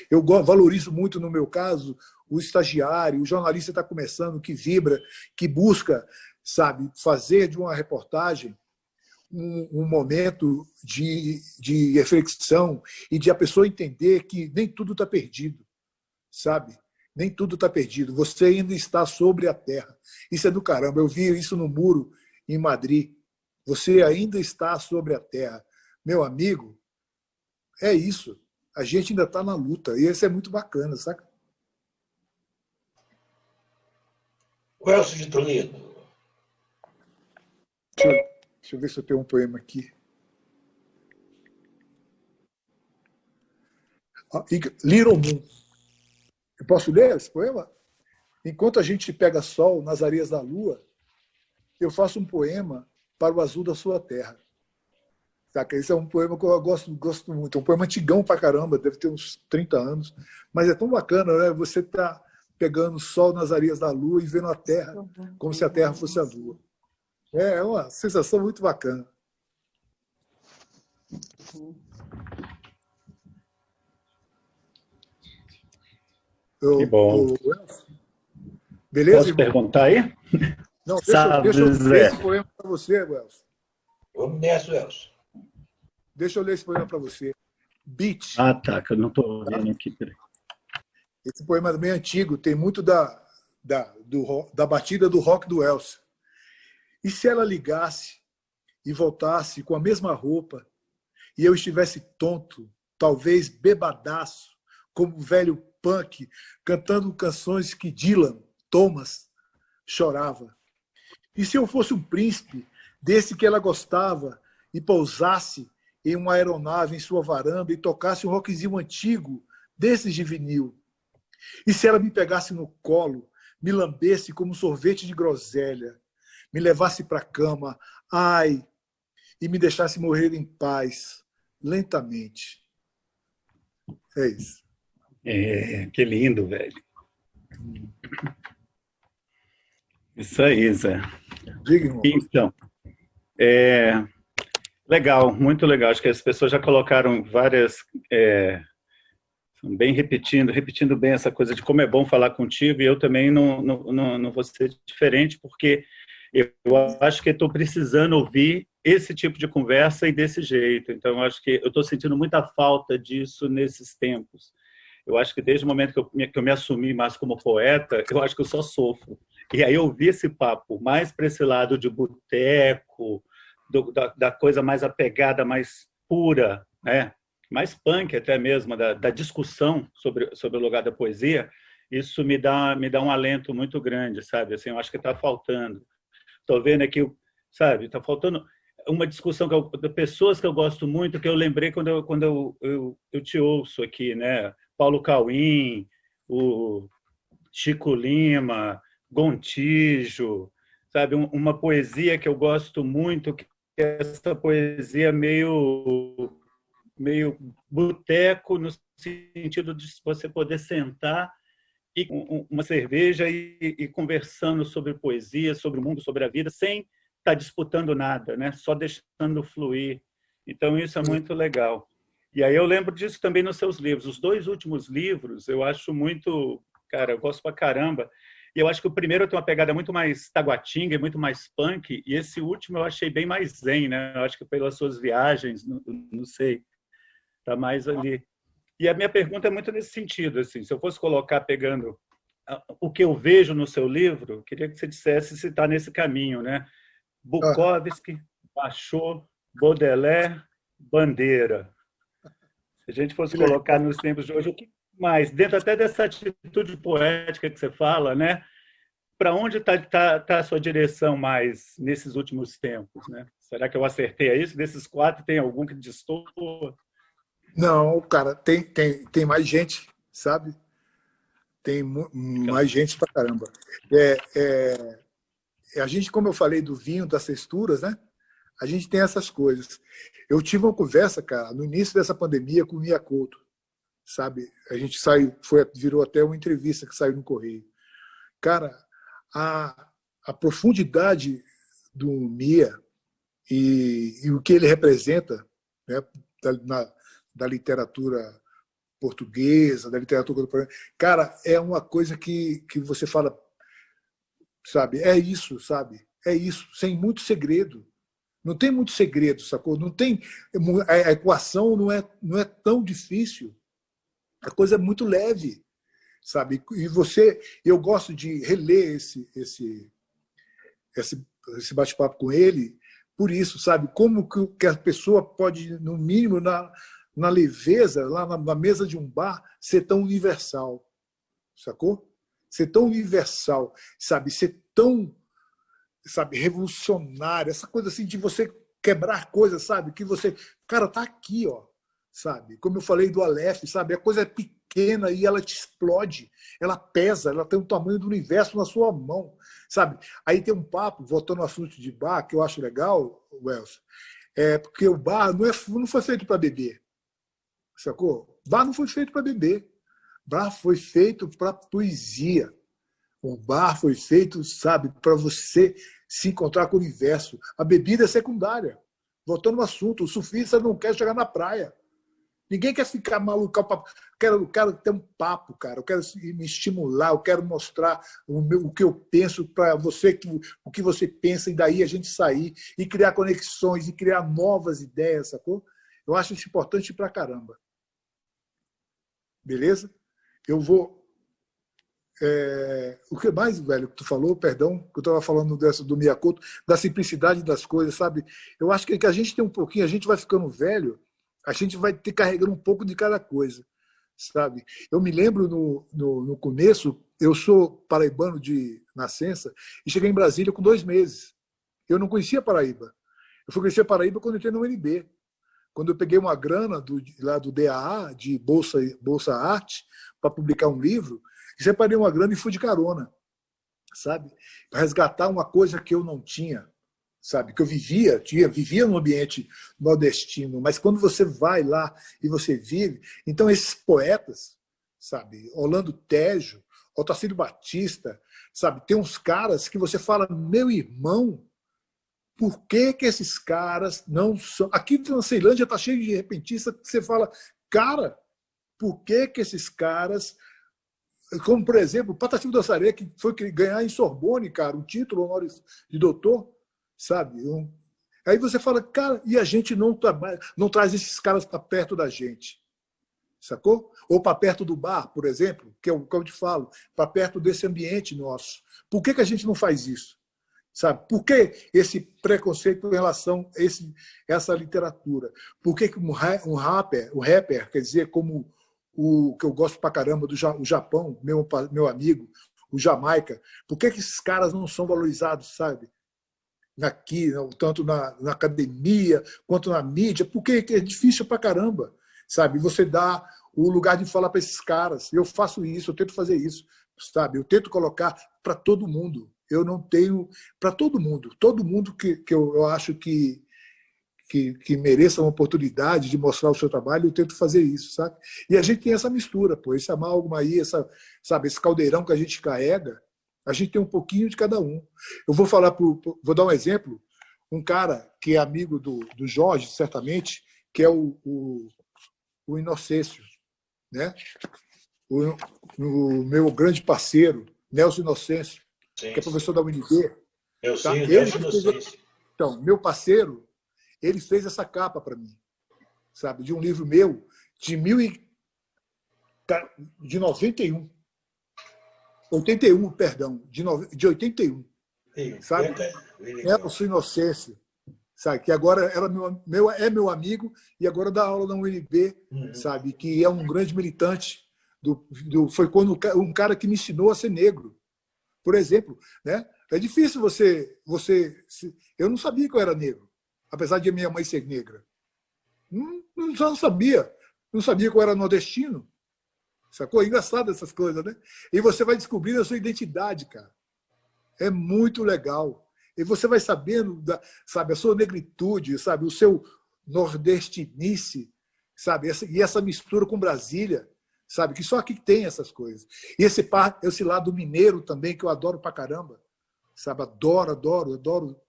Eu valorizo muito, no meu caso, o estagiário, o jornalista que está começando, que vibra, que busca, sabe, fazer de uma reportagem um momento de reflexão e de a pessoa entender que nem tudo está perdido, sabe? Nem tudo está perdido. Você ainda está sobre a terra. Isso é do caramba. Eu vi isso no muro em Madrid. Você ainda está sobre a terra. Meu amigo, é isso. A gente ainda está na luta. E isso é muito bacana, saca? O Elcio de Toledo. Deixa eu ver se eu tenho um poema aqui. Little Moon. Eu posso ler esse poema? Enquanto a gente pega sol nas areias da lua, eu faço um poema para o azul da sua terra. Saca? Esse é um poema que eu gosto muito. É um poema antigão pra caramba, deve ter uns 30 anos. Mas é tão bacana, né? Você tá pegando sol nas areias da lua e vendo a terra como se a terra fosse a lua. É uma sensação muito bacana. Que bom. Beleza, Posso irmão? perguntar aí? Não, deixa eu ler esse poema para você, Elcio. Vamos nessa, Elcio. Deixa eu ler esse poema para você. Beat. Ah, tá, que eu não estou vendo aqui. Peraí. Esse poema é bem antigo, tem muito da batida do rock do Elcio. E se ela ligasse e voltasse com a mesma roupa e eu estivesse tonto, talvez bebadaço, como o velho punk, cantando canções que Dylan, Thomas, chorava? E se eu fosse um príncipe desse que ela gostava e pousasse em uma aeronave em sua varanda e tocasse um rockzinho antigo desses de vinil? E se ela me pegasse no colo, me lambesse como sorvete de groselha, me levasse para a cama, ai, e me deixasse morrer em paz, lentamente? É isso. Que lindo, velho. Isso aí, Zé. Diga, irmão. Então, legal, muito legal. Acho que as pessoas já colocaram várias... bem repetindo bem essa coisa de como é bom falar contigo, e eu também não vou ser diferente, porque eu acho que estou precisando ouvir esse tipo de conversa e desse jeito. Então, eu acho que eu estou sentindo muita falta disso nesses tempos. Eu acho que desde o momento que eu me assumi mais como poeta, eu acho que eu só sofro. E aí eu ouvi esse papo mais para esse lado de boteco, da coisa mais apegada, mais pura, né? Mais punk até mesmo, da discussão sobre o lugar da poesia. Isso me dá um alento muito grande, sabe? Assim, eu acho que está faltando. Estou vendo aqui, sabe? Está faltando uma discussão de pessoas que eu gosto muito, que eu lembrei quando eu te ouço aqui, né? Paulo Cauim, o Chico Lima, Gontijo, sabe? Uma poesia que eu gosto muito, que é essa poesia meio boteco, no sentido de você poder sentar e com uma cerveja e conversando sobre poesia, sobre o mundo, sobre a vida, sem estar disputando nada, né? Só deixando fluir. Então, isso é muito legal. E aí eu lembro disso também nos seus livros. Os 2 últimos livros eu acho muito... Cara, eu gosto pra caramba. E eu acho que o primeiro tem uma pegada muito mais taguatinga, muito mais punk, e esse último eu achei bem mais zen, né? Eu acho que pelas suas viagens, não sei, tá mais ali. E a minha pergunta é muito nesse sentido, assim, se eu fosse colocar pegando o que eu vejo no seu livro, eu queria que você dissesse se está nesse caminho, né? Bukowski, Bachot, Baudelaire, Bandeira. Se a gente fosse colocar nos tempos de hoje, o que mais? Dentro até dessa atitude poética que você fala, né? Para onde está a sua direção mais nesses últimos tempos, né? Será que eu acertei a isso? Desses 4, tem algum que destoa? Não, cara, tem mais gente, sabe? Tem mais gente pra caramba. A gente, como eu falei do vinho, das texturas, né? A gente tem essas coisas. Eu tive uma conversa, cara, no início dessa pandemia com o Mia Couto, sabe? A gente virou até uma entrevista que saiu no Correio. Cara, a profundidade do Mia e o que ele representa, né, da literatura portuguesa, da literatura contemporânea, cara, é uma coisa que você fala, sabe? É isso, sabe? É isso, sem muito segredo. Não tem muito segredo, sacou? Não tem, a equação não é tão difícil. A coisa é muito leve, sabe? E eu gosto de reler esse bate-papo com ele, por isso, sabe? Como que a pessoa pode, no mínimo, na leveza, lá na mesa de um bar, ser tão universal, sacou? Ser tão universal, sabe? Ser tão, sabe, revolucionário, essa coisa assim de você quebrar coisas, sabe? Que você, cara, tá aqui, ó, sabe? Como eu falei do Aleph, sabe? A coisa é pequena e ela te explode, ela pesa, ela tem o tamanho do universo na sua mão, sabe? Aí tem um papo, voltando ao assunto de bar, que eu acho legal, Wells, porque o bar não foi feito para beber, sacou? Bar não foi feito para beber, bar foi feito para poesia. O bar foi feito, sabe, para você se encontrar com o universo. A bebida é secundária. Voltando ao assunto, o surfista não quer chegar na praia. Ninguém quer ficar maluco. Eu quero ter um papo, cara. Eu quero me estimular, eu quero mostrar o que eu penso para você, o que você pensa, e daí a gente sair e criar conexões e criar novas ideias, sacou? Eu acho isso importante pra caramba. Beleza? Eu vou... o que mais, velho, que tu falou, perdão, que eu estava falando do Mia Couto, da simplicidade das coisas, sabe? Eu acho que a gente tem um pouquinho, a gente vai ficando velho, a gente vai ter carregando um pouco de cada coisa, sabe? Eu me lembro no começo, eu sou paraibano de nascença e cheguei em Brasília com 2 meses. Eu não conhecia Paraíba. Eu fui conhecer Paraíba quando entrei no UNB. Quando eu peguei uma grana lá do DAA, de Bolsa Arte, para publicar um livro, separei uma grana e fui de carona, sabe? Para resgatar uma coisa que eu não tinha, sabe? Que eu vivia num ambiente nordestino, mas quando você vai lá e você vive... Então, esses poetas, sabe? Orlando Tejo, Otacílio Batista, sabe? Tem uns caras que você fala, meu irmão, por que esses caras não são... Aqui na Ceilândia está cheio de repentistas que você fala, cara, por que esses caras... Como, por exemplo, o Patativa do Assaré, que foi ganhar em Sorbonne, cara, um título honoris de doutor, sabe? Aí você fala, cara, e a gente não traz esses caras para perto da gente, sacou? Ou para perto do bar, por exemplo, que é o que eu te falo, para perto desse ambiente nosso. Por que a gente não faz isso? Sabe? Por que esse preconceito em relação a essa literatura? Por que um rapper, quer dizer, como o que eu gosto pra caramba do Japão, meu amigo, o Jamaica, por que esses caras não são valorizados, sabe? Aqui, tanto na academia quanto na mídia, porque é difícil pra caramba, sabe? Você dá o lugar de falar para esses caras. Eu faço isso, eu tento fazer isso, sabe? Eu tento colocar para todo mundo. Eu não tenho... Para todo mundo que eu acho que mereça uma oportunidade de mostrar o seu trabalho, eu tento fazer isso, sabe? E a gente tem essa mistura, pô, esse amálgama aí, sabe, esse caldeirão que a gente carrega, a gente tem um pouquinho de cada um. Eu vou dar um exemplo. um cara que é amigo do Jorge, certamente, que é o Inocêncio, né? O meu grande parceiro, Nelson Inocêncio, Sim, que é professor sim. da UNB. Eu Tá? sei, Ele Nelson que fez, Inocêncio. então, meu parceiro, ele fez essa capa para mim, sabe? De um livro meu de 91. 81, perdão, de 81, Sim, sabe? bem legal. Nelson Inocêncio, sabe? Que agora é meu amigo e agora dá aula na UNB, sabe? Que é um grande militante. Foi quando um cara que me ensinou a ser negro, por exemplo, né? É difícil eu não sabia que eu era negro, apesar de minha mãe ser negra. Não sabia. Não sabia que eu era nordestino. Sacou? É engraçado essas coisas, né? E você vai descobrindo a sua identidade, cara. É muito legal. E você vai sabendo, sabe, a sua negritude, sabe, o seu nordestinice, sabe, e essa mistura com Brasília, sabe, que só aqui tem essas coisas. E esse lado mineiro também, que eu adoro pra caramba, sabe, adoro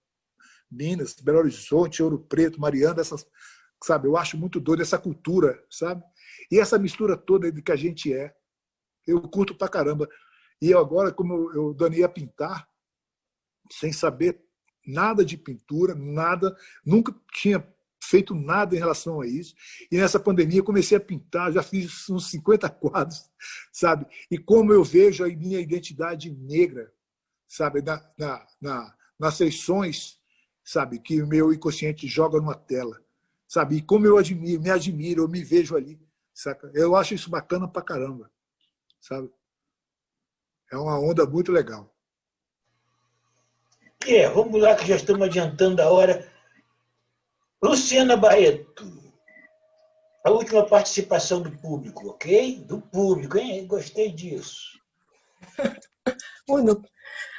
Minas, Belo Horizonte, Ouro Preto, Mariana, essas, sabe, eu acho muito doido essa cultura, sabe? E essa mistura toda de que a gente é, eu curto pra caramba. E agora, como eu danei a pintar, sem saber nada de pintura, nada, nunca tinha feito nada em relação a isso. E nessa pandemia eu comecei a pintar, já fiz uns 50 quadros, sabe? E como eu vejo a minha identidade negra, sabe? Nas feições, sabe? Que o meu inconsciente joga numa tela, sabe? E como eu me admiro, eu me vejo ali, saca? Eu acho isso bacana pra caramba, sabe? É uma onda muito legal. Vamos lá que já estamos adiantando a hora. Luciana Barreto, a última participação do público, ok? Do público, hein? Gostei disso.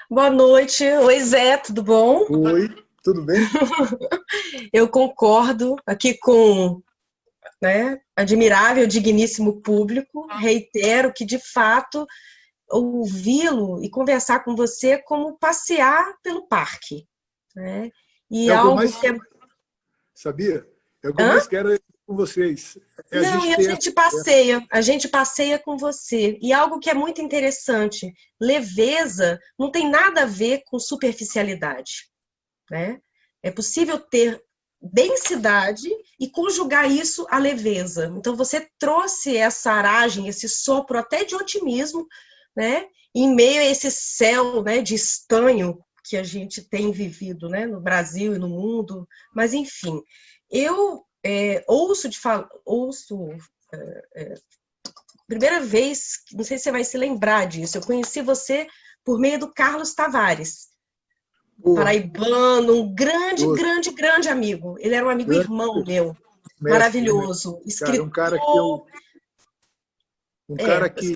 Boa noite. Oi, Zé, tudo bom? Oi, tudo bem? Eu concordo aqui com, né, admirável, digníssimo público. Reitero que, de fato, ouvi-lo e conversar com você é como passear pelo parque, né? E É o que eu algo mais que é... Sabia? É o que eu mais quero com vocês. Não, e a gente passeia com você. E algo que é muito interessante, leveza não tem nada a ver com superficialidade, né? É possível ter densidade e conjugar isso à leveza. Então você trouxe essa aragem, esse sopro até de otimismo, né? Em meio a esse céu, né, de estanho que a gente tem vivido, né, no Brasil e no mundo. Mas, enfim, eu primeira vez, não sei se você vai se lembrar disso, eu conheci você por meio do Carlos Tavares, paraibano, um grande amigo. Ele era um amigo irmão meu, maravilhoso, escritor. Um cara que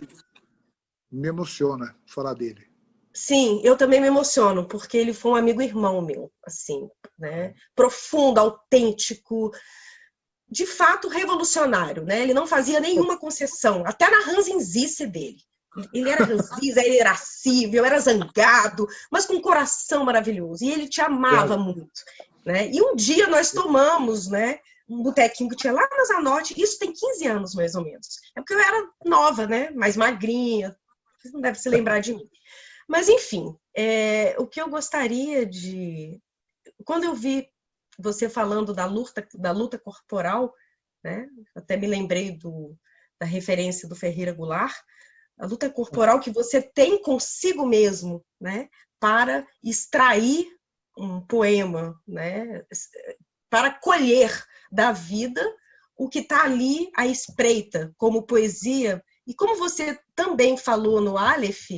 me emociona falar dele. Sim, eu também me emociono, porque ele foi um amigo irmão meu, assim, né? Profundo, autêntico, de fato revolucionário, né? Ele não fazia nenhuma concessão, até na ranzinzice dele. Ele era ranzinza, ele era irascível, era zangado, mas com um coração maravilhoso. E ele te amava muito, né? E um dia nós tomamos, né, um botequinho que tinha lá na Zanotti, isso tem 15 anos, mais ou menos. É porque eu era nova, né? Mais magrinha, vocês não devem se lembrar de mim. Mas, enfim, o que eu gostaria de... Quando eu vi você falando da luta corporal, né? Até me lembrei da referência do Ferreira Goulart, a luta corporal que você tem consigo mesmo, né? Para extrair um poema, né? Para colher da vida o que está ali à espreita, como poesia. E como você também falou no Aleph,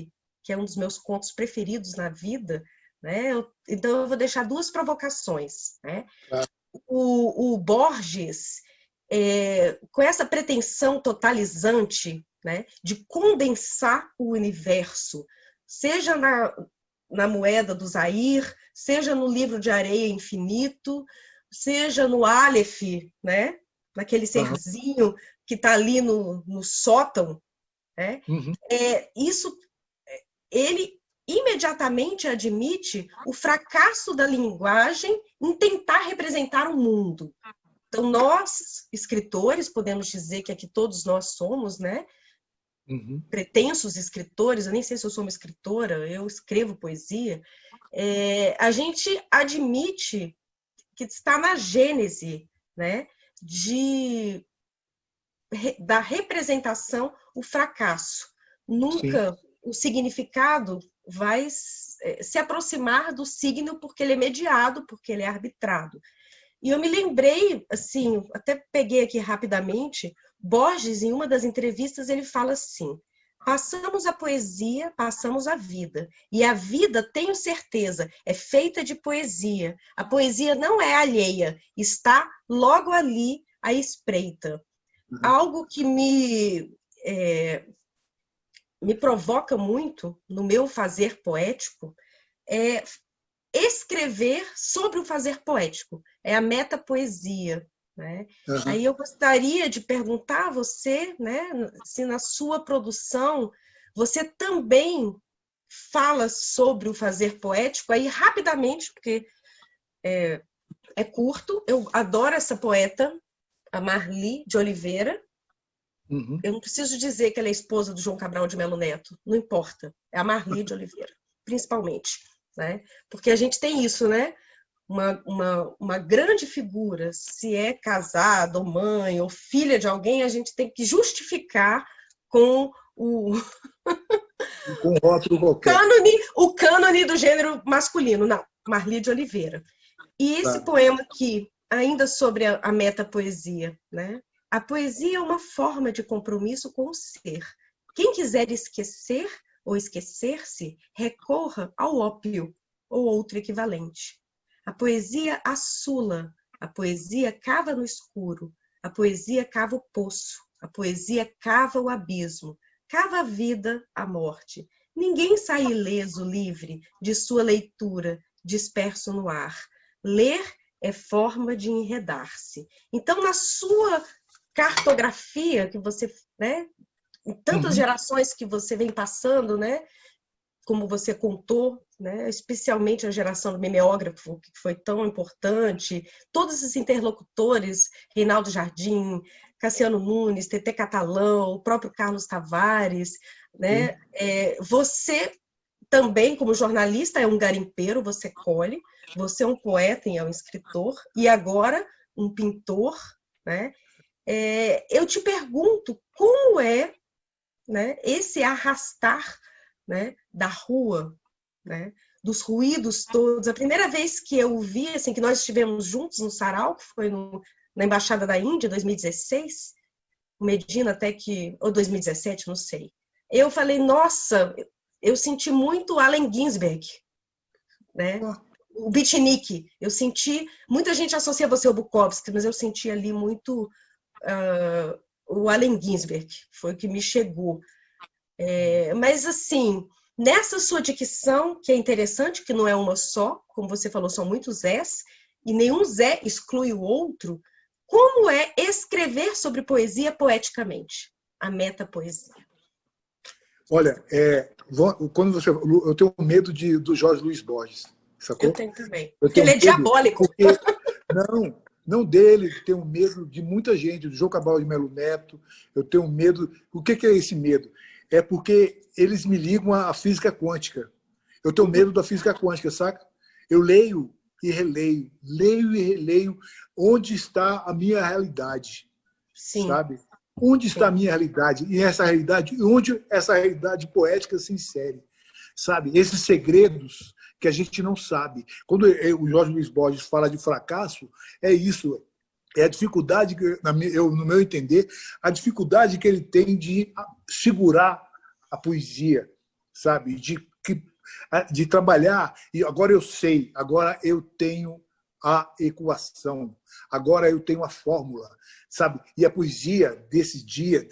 que é um dos meus contos preferidos na vida, né? Então eu vou deixar duas provocações, né? O Borges, com essa pretensão totalizante, né, de condensar o universo, seja na Moeda do Zair, seja no Livro de Areia Infinito, seja no Aleph, né, naquele serzinho que está ali no sótão, né? Isso, ele imediatamente admite o fracasso da linguagem em tentar representar o mundo. Então, nós, escritores, podemos dizer que aqui todos nós somos, né? Pretensos escritores, eu nem sei se eu sou uma escritora, eu escrevo poesia, a gente admite que está na gênese, né, da representação o fracasso. Nunca Sim. O significado vai se aproximar do signo porque ele é mediado, porque ele é arbitrado. E eu me lembrei, assim, até peguei aqui rapidamente, Borges, em uma das entrevistas, ele fala assim: passamos a poesia, passamos a vida. E a vida, tenho certeza, é feita de poesia. A poesia não é alheia, está logo ali à espreita. Algo que me provoca muito no meu fazer poético é escrever sobre o fazer poético. É a metapoesia. Né? Aí eu gostaria de perguntar a você, né, se na sua produção você também fala sobre o fazer poético, aí rapidamente, porque é curto, eu adoro essa poeta, a Marli de Oliveira. Eu não preciso dizer que ela é esposa do João Cabral de Melo Neto, não importa, é a Marli de Oliveira, principalmente, né? Porque a gente tem isso, né? Uma grande figura, se é casada, ou mãe, ou filha de alguém, a gente tem que justificar com o rótulo qualquer. O cânone do gênero masculino. Não, Marli de Oliveira. E esse poema aqui, ainda sobre a metapoesia, né? A poesia é uma forma de compromisso com o ser. Quem quiser esquecer ou esquecer-se, recorra ao ópio ou outro equivalente. A poesia assula, a poesia cava no escuro, a poesia cava o poço, a poesia cava o abismo, cava a vida, a morte. Ninguém sai ileso, livre de sua leitura, disperso no ar. Ler é forma de enredar-se. Então, na sua cartografia, que você, né, em tantas gerações que você vem passando, né, como você contou, né, especialmente a geração do mimeógrafo, que foi tão importante, todos esses interlocutores, Reinaldo Jardim, Cassiano Nunes, Tetê Catalão, o próprio Carlos Tavares, né, você também, como jornalista, é um garimpeiro, você colhe, você é um poeta e é um escritor, e agora um pintor, né? Eu te pergunto, como é, né, esse arrastar, né, da rua, né, dos ruídos todos. A primeira vez que eu vi, assim, que nós estivemos juntos no Sarau, que foi na Embaixada da Índia, 2016, o Medina até que, ou 2017, não sei. Eu falei, nossa, eu senti muito Allen Ginsberg, né? O beatnik. Eu senti, muita gente associa você ao Bukowski, mas eu senti ali muito o Allen Ginsberg, foi o que me chegou. Mas, assim, nessa sua dicção, que é interessante, que não é uma só, como você falou, são muitos Zés, e nenhum Zé exclui o outro, como é escrever sobre poesia poeticamente? A metapoesia. Olha, quando você, eu tenho medo do Jorge Luiz Borges, sacou? Eu tenho também. Porque ele é diabólico. Não dele, tenho medo de muita gente, do João Cabral de Melo Neto, eu tenho medo... O que é esse medo? É porque eles me ligam à física quântica. Eu tenho medo da física quântica, saca? Eu leio e releio onde está a minha realidade. Sim. Sabe? Onde está a minha realidade? E essa realidade, onde essa realidade poética se insere? Sabe? Esses segredos que a gente não sabe. Quando o Jorge Luiz Borges fala de fracasso, é isso. É a dificuldade, no meu entender, a dificuldade que ele tem de segurar a poesia, sabe? De trabalhar. E agora eu sei, agora eu tenho a equação, agora eu tenho a fórmula, sabe? E a poesia desse dia,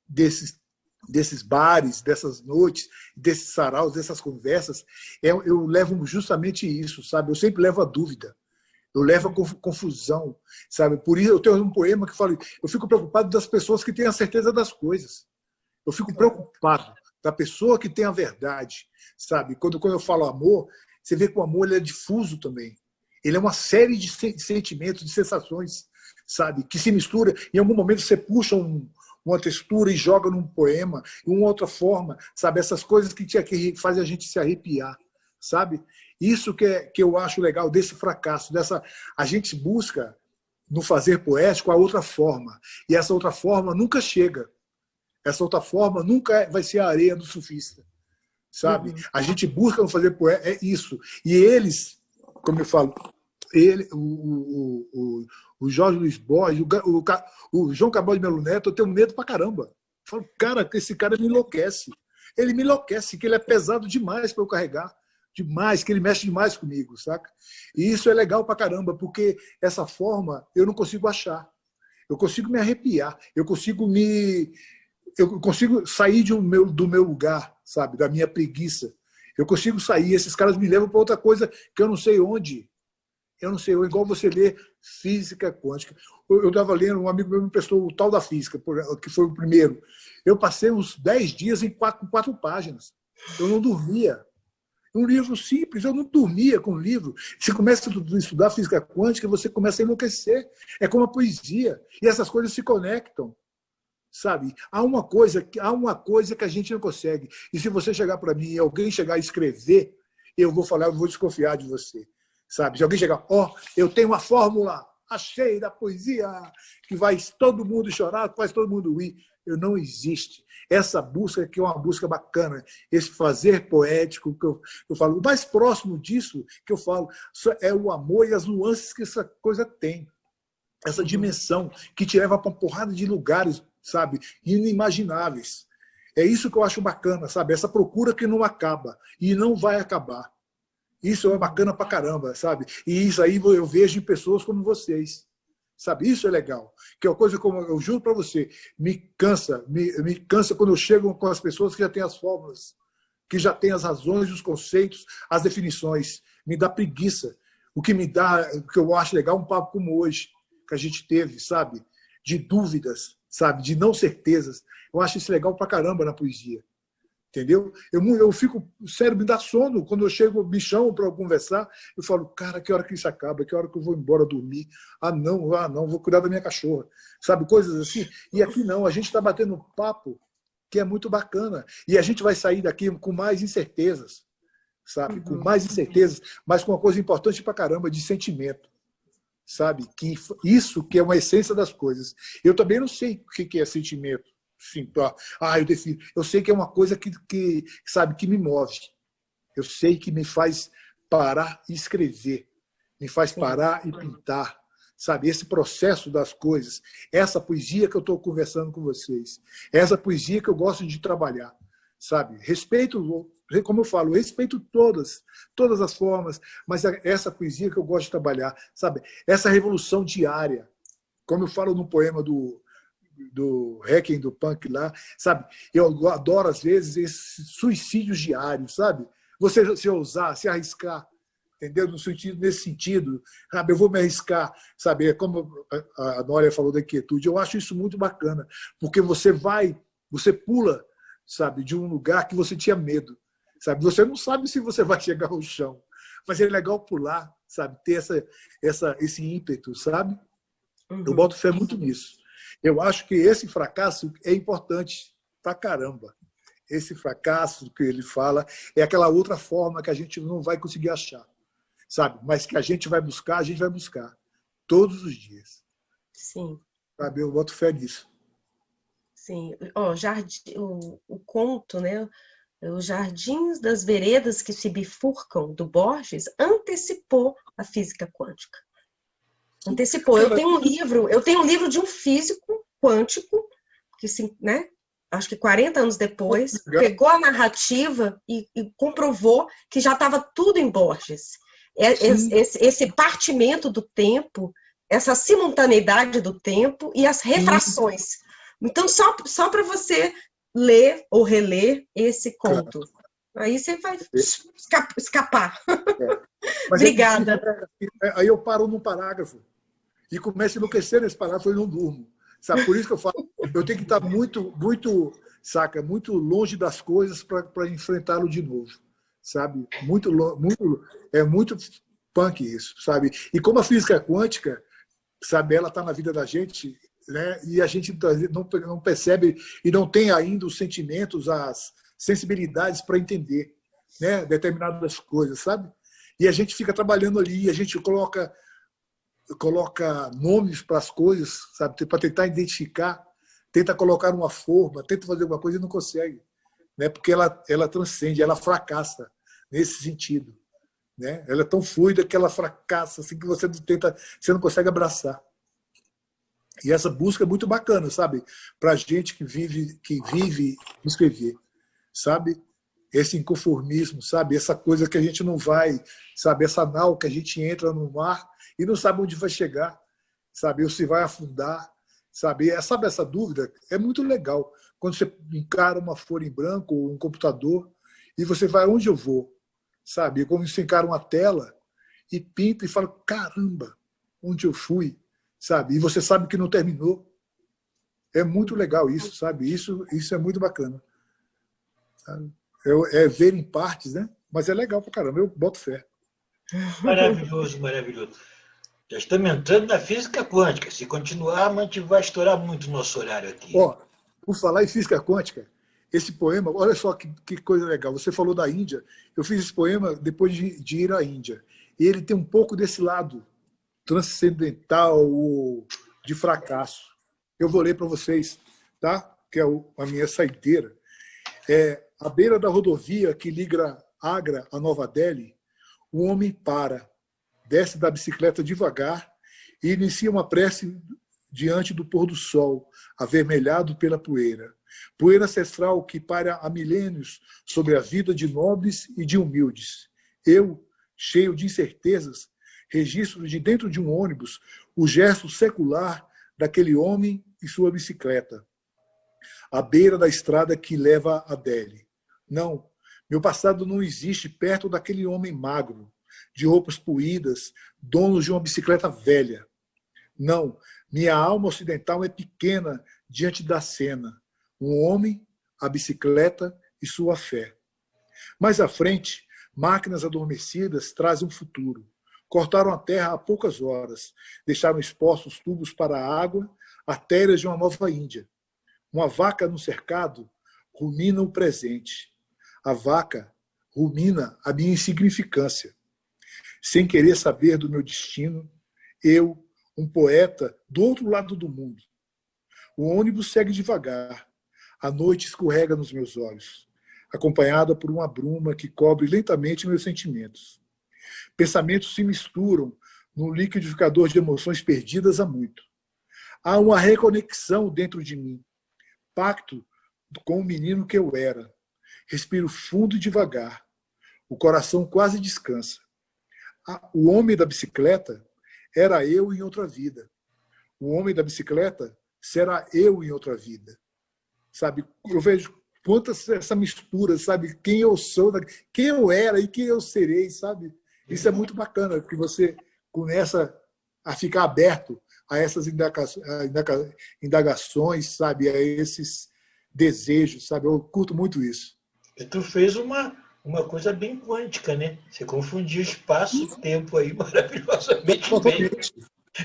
desses bares, dessas noites, desses saraus, dessas conversas, eu levo justamente isso, sabe? Eu sempre levo a dúvida. Eu levo a confusão, sabe? Por isso eu tenho um poema que fala, eu fico preocupado das pessoas que têm a certeza das coisas. Eu fico preocupado, da pessoa que tem a verdade, sabe? Quando eu falo amor, você vê que o amor ele é difuso também. Ele é uma série de sentimentos, de sensações, sabe? Que se mistura. Em algum momento você puxa uma textura e joga num poema, de uma outra forma, sabe? Essas coisas que fazem a gente se arrepiar, sabe? Isso que eu acho legal desse fracasso, a gente busca no fazer poético a outra forma, e essa outra forma nunca chega. Essa outra forma nunca vai ser a areia do surfista, sabe? A gente busca no fazer poético, é isso. E eles, como eu falo, o Jorge Luiz Borges, o João Cabral de Melo Neto, eu tenho medo pra caramba. Eu falo, cara, esse cara me enlouquece. Ele me enlouquece, que ele é pesado demais para eu carregar. Demais, que ele mexe demais comigo, saca? E isso é legal pra caramba, porque essa forma eu não consigo achar. Eu consigo me arrepiar, eu consigo sair do meu lugar, sabe? Da minha preguiça. Eu consigo sair, esses caras me levam para outra coisa que eu não sei onde. Eu não sei, igual você lê física quântica. Eu estava lendo, um amigo meu me emprestou o Tal da Física, que foi o primeiro. Eu passei uns 10 dias com 4 páginas. Eu não dormia. Um livro simples, eu não dormia com o livro. Você começa a estudar física quântica, você começa a enlouquecer. É como a poesia. E essas coisas se conectam. Sabe? Há uma coisa que a gente não consegue. E se você chegar para mim e alguém chegar a escrever, eu vou desconfiar de você. Sabe? Se alguém chegar, eu tenho uma fórmula, achei da poesia, que vai todo mundo chorar, que faz todo mundo rir. Não existe. Essa busca que é uma busca bacana, esse fazer poético que eu falo. O mais próximo disso que eu falo é o amor e as nuances que essa coisa tem. Essa dimensão que te leva para uma porrada de lugares, sabe, inimagináveis. É isso que eu acho bacana, sabe? Essa procura que não acaba e não vai acabar. Isso é bacana pra caramba, sabe? E isso aí eu vejo em pessoas como vocês, sabe? Isso é legal. Que é uma coisa como eu juro para você, me cansa quando eu chego com as pessoas que já têm as fórmulas, que já têm as razões, os conceitos, as definições. Me dá preguiça. O que me dá, o que eu acho legal, um papo como hoje que a gente teve, sabe? De dúvidas, sabe? De não certezas. Eu acho isso legal pra caramba na poesia. Entendeu? Eu fico, sério, me dá sono quando eu chego, me chamam para conversar, eu falo, cara, que hora que isso acaba? Que hora que eu vou embora dormir? Não, vou cuidar da minha cachorra. Sabe, coisas assim. E aqui não, a gente está batendo um papo que é muito bacana. E a gente vai sair daqui com mais incertezas, sabe? Com mais incertezas, mas com uma coisa importante pra caramba, de sentimento. Sabe? Que isso que é uma essência das coisas. Eu também não sei o que é sentimento. Sim, eu defino. Eu sei que é uma coisa que sabe, que me move. Eu sei que me faz parar e escrever, me faz parar e pintar, sabe? Esse processo das coisas, essa poesia que eu estou conversando com vocês, essa poesia que eu gosto de trabalhar, sabe? Respeito, como eu falo, respeito todas as formas, mas essa poesia que eu gosto de trabalhar, sabe? Essa revolução diária, como eu falo no poema do Requiem do Punk lá, sabe? Eu adoro, às vezes, esses suicídios diários, sabe? Você se ousar, se arriscar, entendeu? Nesse sentido, sabe? Eu vou me arriscar, sabe? Como a Nória falou da quietude, eu acho isso muito bacana, porque você pula, sabe? De um lugar que você tinha medo, sabe? Você não sabe se você vai chegar ao chão, mas é legal pular, sabe? Ter esse ímpeto, sabe? Eu boto fé muito nisso. Eu acho que esse fracasso é importante pra caramba. Esse fracasso que ele fala é aquela outra forma que a gente não vai conseguir achar, sabe? Mas que a gente vai buscar todos os dias. Sim. Sabe? Eu boto fé nisso. Sim. O conto, né? Os Jardins das Veredas que se Bifurcam, do Borges, antecipou a física quântica. Antecipou. Eu tenho um livro de um físico quântico, que, né, acho que 40 anos depois, pegou a narrativa e comprovou que já estava tudo em Borges. Esse partimento do tempo, essa simultaneidade do tempo e as refrações. Então, só para você ler ou reler esse conto. Aí você vai escapar. Obrigada. Aí eu paro num parágrafo e começo a enlouquecer nesse parágrafo e não durmo. Sabe? Por isso que eu falo, eu tenho que estar muito, muito, saca? Muito longe das coisas para enfrentá-lo de novo, sabe? É muito punk isso, sabe? E como a física quântica, sabe, ela está na vida da gente, né? E a gente não percebe e não tem ainda os sentimentos, as sensibilidades para entender, né, determinadas coisas, sabe? E a gente fica trabalhando ali, a gente coloca nomes para as coisas, sabe, para tentar identificar, tenta colocar uma forma, tenta fazer alguma coisa e não consegue, né? Porque ela transcende, ela fracassa nesse sentido, né? Ela é tão fluida que ela fracassa, assim, que você não consegue abraçar. E essa busca é muito bacana, sabe? Para gente que vive escrever, sabe? Esse inconformismo, sabe? Essa coisa que a gente não vai, sabe? Essa nau que a gente entra no mar e não sabe onde vai chegar, sabe? Ou se vai afundar, sabe? Essa dúvida é muito legal. Quando você encara uma folha em branco ou um computador e você vai, onde eu vou, sabe? Como você encara uma tela e pinta e fala, caramba, onde eu fui, sabe? E você sabe que não terminou. É muito legal isso, sabe? Isso é muito bacana, sabe? É ver em partes, né? Mas é legal pra caramba, eu boto fé. Maravilhoso, maravilhoso. Já estamos entrando na física quântica. Se continuar, a gente vai estourar muito o nosso horário aqui. Ó, por falar em física quântica, esse poema, olha só que coisa legal. Você falou da Índia. Eu fiz esse poema depois de ir à Índia. E ele tem um pouco desse lado transcendental ou de fracasso. Eu vou ler para vocês, tá? Que é a minha saideira. À beira da rodovia que liga Agra a Nova Delhi, o homem para, desce da bicicleta devagar e inicia uma prece diante do pôr do sol, avermelhado pela poeira. Poeira ancestral que paira há milênios sobre a vida de nobres e de humildes. Eu, cheio de incertezas, registro de dentro de um ônibus o gesto secular daquele homem e sua bicicleta, à beira da estrada que leva a Delhi. Não, meu passado não existe perto daquele homem magro, de roupas poídas, dono de uma bicicleta velha. Não, minha alma ocidental é pequena diante da cena. Um homem, a bicicleta e sua fé. Mais à frente, máquinas adormecidas trazem um futuro. Cortaram a terra há poucas horas, deixaram expostos tubos para a água, artérias de uma nova Índia. Uma vaca no cercado rumina o presente. A vaca rumina a minha insignificância. Sem querer saber do meu destino, eu, um poeta do outro lado do mundo. O ônibus segue devagar. A noite escorrega nos meus olhos, acompanhada por uma bruma que cobre lentamente meus sentimentos. Pensamentos se misturam no liquidificador de emoções perdidas há muito. Há uma reconexão dentro de mim, pacto com o menino que eu era. Respiro fundo e devagar. O coração quase descansa. O homem da bicicleta era eu em outra vida. O homem da bicicleta será eu em outra vida. Sabe? Eu vejo quantas essa mistura, sabe? Quem eu sou, quem eu era e quem eu serei, sabe? Isso é muito bacana, que você começa a ficar aberto a essas indagações, sabe? A esses desejos, sabe? Eu curto muito isso. E tu fez uma coisa bem quântica, né? Você confundiu espaço e tempo aí maravilhosamente bem.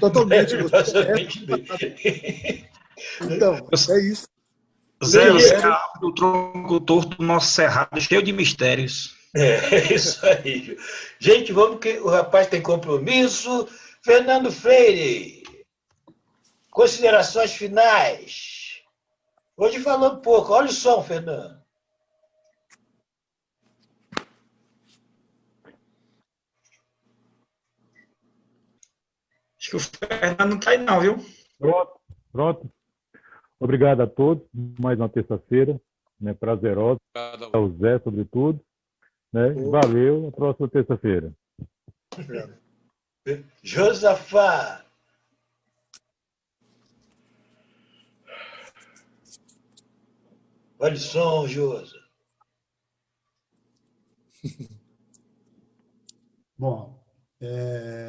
Totalmente. Maravilhosamente bem. Então, é isso. Zé, você abre o tronco torto do nosso cerrado, cheio de mistérios. É isso aí. Gente, vamos que o rapaz tem compromisso. Fernando Freire, considerações finais. Hoje falou pouco. Olha o som, Fernando. Acho que o Fernando não está aí não, viu? Pronto. Obrigado a todos. Mais uma terça-feira, né, prazerosa. Ao Zé, sobretudo. Né? Valeu. A próxima terça-feira. Josafá. Olha o som, Josa. Bom,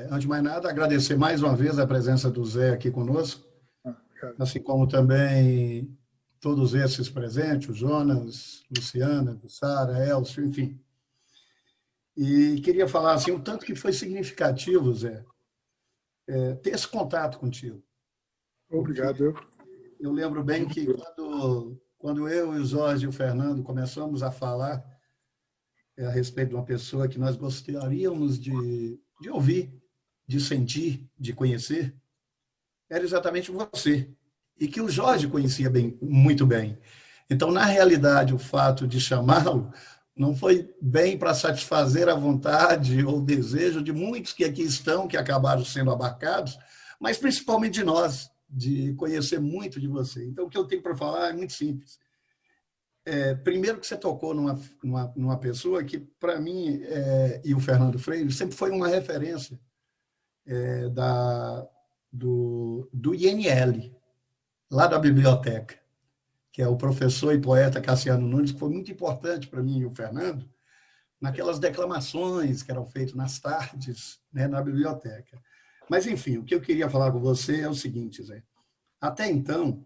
antes de mais nada, agradecer mais uma vez a presença do Zé aqui conosco, assim como também todos esses presentes, o Jonas, Luciana, Sara, Elcio, enfim. E queria falar assim, o tanto que foi significativo, Zé, ter esse contato contigo. Obrigado. Eu lembro bem que quando eu e o Jorge e o Fernando começamos a falar a respeito de uma pessoa que nós gostaríamos de ouvir, de sentir, de conhecer, era exatamente você. E que o Jorge conhecia muito bem. Então, na realidade, o fato de chamá-lo não foi bem para satisfazer a vontade ou o desejo de muitos que aqui estão, que acabaram sendo abarcados, mas principalmente de nós, de conhecer muito de você. Então, o que eu tenho para falar é muito simples. Primeiro que você tocou numa pessoa que, para mim, e o Fernando Freire, sempre foi uma referência do INL, lá da biblioteca, que é o professor e poeta Cassiano Nunes, que foi muito importante para mim e o Fernando, naquelas declamações que eram feitas nas tardes, né, na biblioteca. Mas, enfim, o que eu queria falar com você é o seguinte, Zé. Até então,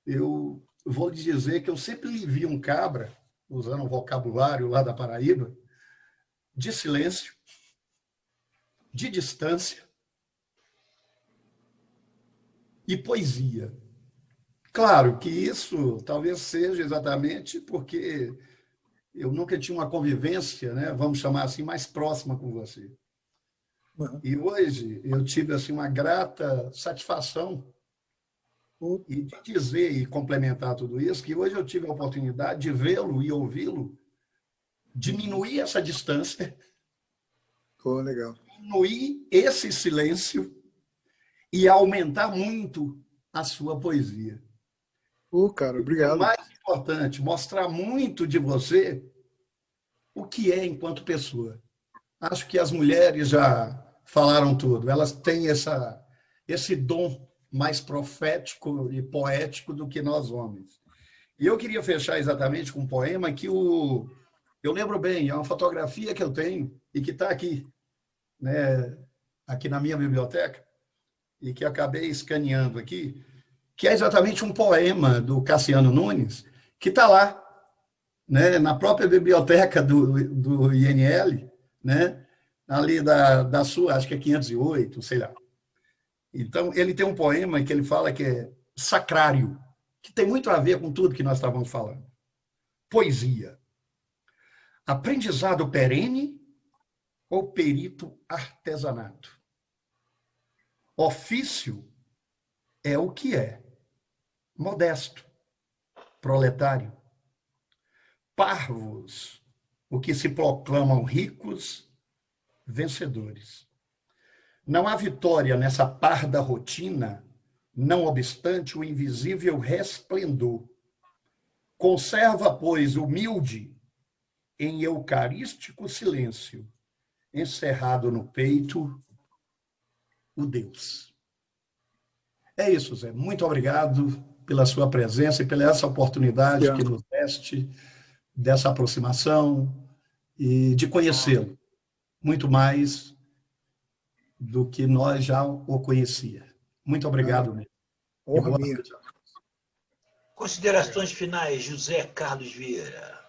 eu vou lhe dizer que eu sempre lhe vi um cabra, usando o vocabulário lá da Paraíba, de silêncio, de distância e poesia. Claro que isso talvez seja exatamente porque eu nunca tinha uma convivência, né, vamos chamar assim, mais próxima com você. Uhum. E hoje eu tive assim, uma grata satisfação e de dizer e complementar tudo isso, que hoje eu tive a oportunidade de vê-lo e ouvi-lo diminuir essa distância, legal. Diminuir esse silêncio e aumentar muito a sua poesia. Cara, obrigado. O mais importante, mostrar muito de você o que é enquanto pessoa. Acho que as mulheres já falaram tudo. Elas têm esse dom mais profético e poético do que nós homens. E eu queria fechar exatamente com um poema que eu lembro bem, é uma fotografia que eu tenho e que está aqui, né, aqui na minha biblioteca, e que acabei escaneando aqui, que é exatamente um poema do Cassiano Nunes, que está lá, né, na própria biblioteca do INL, né, ali da sua, acho que é 508, sei lá. Então, ele tem um poema que ele fala que é sacrário, que tem muito a ver com tudo que nós estávamos falando. Poesia. Aprendizado perene ou perito artesanato? Ofício é o que é. Modesto, proletário. Parvos, o que se proclamam ricos, vencedores. Não há vitória nessa parda rotina, não obstante o invisível resplendor. Conserva, pois, humilde, em eucarístico silêncio, encerrado no peito, o Deus. É isso, Zé. Muito obrigado pela sua presença e pela essa oportunidade que nos deste dessa aproximação e de conhecê-lo muito mais do que nós já o conhecia. Muito obrigado mesmo. Honra minha. Considerações finais, José Carlos Vieira.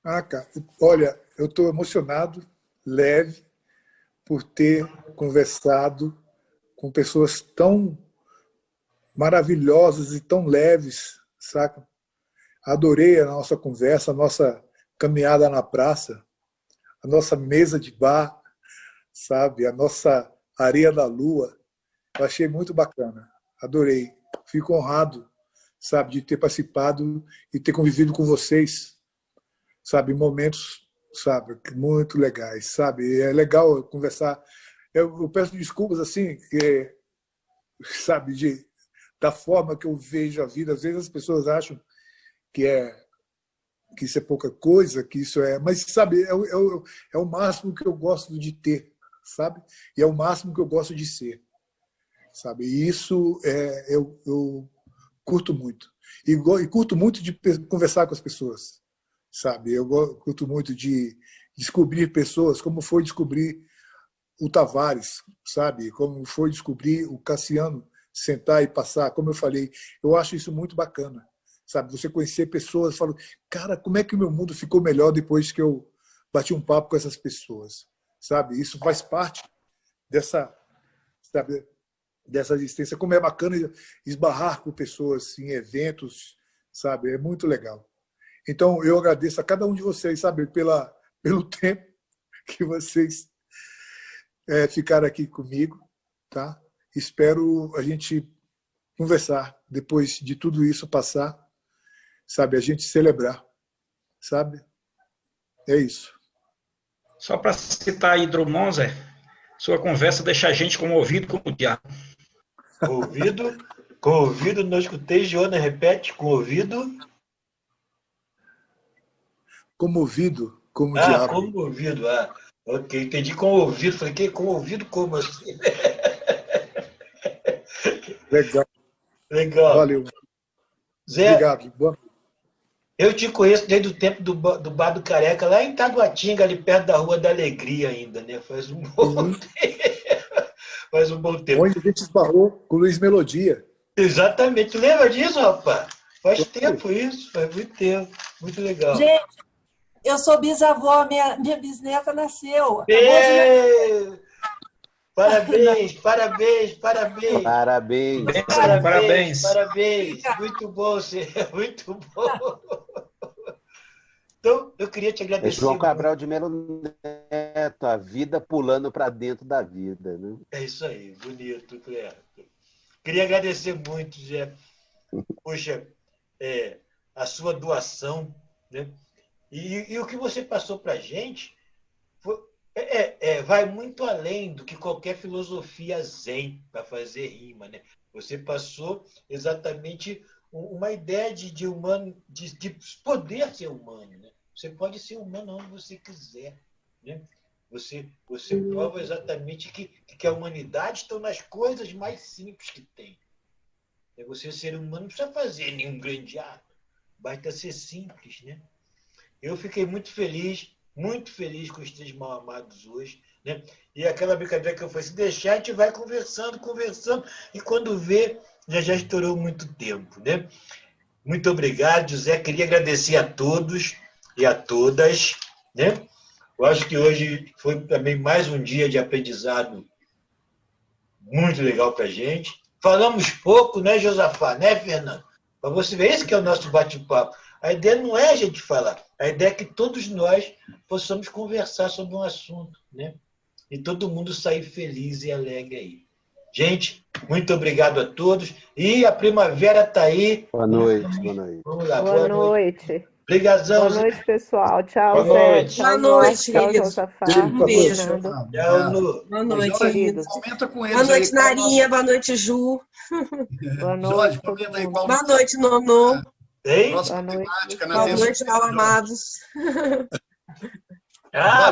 Cara, olha, eu estou emocionado, leve, por ter conversado com pessoas tão maravilhosas e tão leves, saca? Adorei a nossa conversa, a nossa caminhada na praça, a nossa mesa de bar, sabe? A nossa areia da lua. Eu achei muito bacana. Adorei. Fico honrado, sabe, de ter participado e ter convivido com vocês, sabe, em momentos, sabe, muito legais, sabe? É legal conversar. Eu peço desculpas, assim, sabe, da forma que eu vejo a vida. Às vezes as pessoas acham que isso é pouca coisa, que isso é... Mas, sabe, é o máximo que eu gosto de ter, sabe? E é o máximo que eu gosto de ser, sabe? E isso eu curto muito. E curto muito de conversar com as pessoas, sabe? Eu curto muito de descobrir pessoas, como foi descobrir o Tavares, sabe? Como foi descobrir o Cassiano sentar e passar, como eu falei, eu acho isso muito bacana, sabe? Você conhecer pessoas, falo, cara, como é que o meu mundo ficou melhor depois que eu bati um papo com essas pessoas, sabe? Isso faz parte dessa, sabe, dessa existência, como é bacana esbarrar com pessoas em eventos, sabe? É muito legal. Então, eu agradeço a cada um de vocês, sabe, pelo tempo que vocês ficaram aqui comigo, tá? Espero a gente conversar depois de tudo isso passar, sabe? A gente celebrar, sabe? É isso. Só para citar aí Drummond, Zé, sua conversa deixa a gente comovido como o diabo. Ouvido, não escutei, Joana, repete, com ouvido. Comovido como o diabo. Comovido, ok, entendi com ouvido, falei, que com ouvido como assim? Legal. Valeu. Zé, obrigado. Boa. Eu te conheço desde o tempo do Bar do Careca, lá em Taguatinga, ali perto da Rua da Alegria ainda, né? Faz um bom tempo. Onde a gente esbarrou com o Luiz Melodia. Exatamente. Lembra disso, rapaz? Faz tempo isso, faz muito tempo. Muito legal. Gente, eu sou bisavó, minha bisneta nasceu. Parabéns. Muito bom, muito bom. Então, eu queria te agradecer. João Cabral de Melo Neto, a vida pulando para dentro da vida, né? É isso aí, bonito, Cleto. Queria agradecer muito, Zé. Poxa, a sua doação, né? E o que você passou para a gente vai muito além do que qualquer filosofia zen para fazer rima, né? Você passou exatamente uma ideia de humano, de poder ser humano, né? Você pode ser humano onde você quiser, né? Você prova exatamente que a humanidade está nas coisas mais simples que tem. Você, ser humano, não precisa fazer nenhum grande ato, basta ser simples, né? Eu fiquei muito feliz com os Três Mal Amados hoje, né? E aquela brincadeira que eu falei, se deixar, a gente vai conversando, e quando vê, já estourou muito tempo, né? Muito obrigado, José. Queria agradecer a todos e a todas, né? Eu acho que hoje foi também mais um dia de aprendizado muito legal para a gente. Falamos pouco, né, Josafá? Né, Fernando? Para você ver, esse que é o nosso bate-papo. A ideia não é a gente falar, a ideia é que todos nós possamos conversar sobre um assunto, né? E todo mundo sair feliz e alegre aí. Gente, muito obrigado a todos. E a primavera está aí. Boa noite. Vamos lá, boa noite. Obrigadão. Boa noite, pessoal. Tchau, boa Zé. noite. Tchau, boa noite, tchau, queridos. Josafá. Um beijo. Tchau, Nu. Boa noite, queridos. Comenta com eles. Boa noite, aí, Narinha. Boa noite, Ju. Boa noite. Jorge, comenta aí qual Boa noite, Nono. próxima temática, né? Boa noite, mal amados. Ah,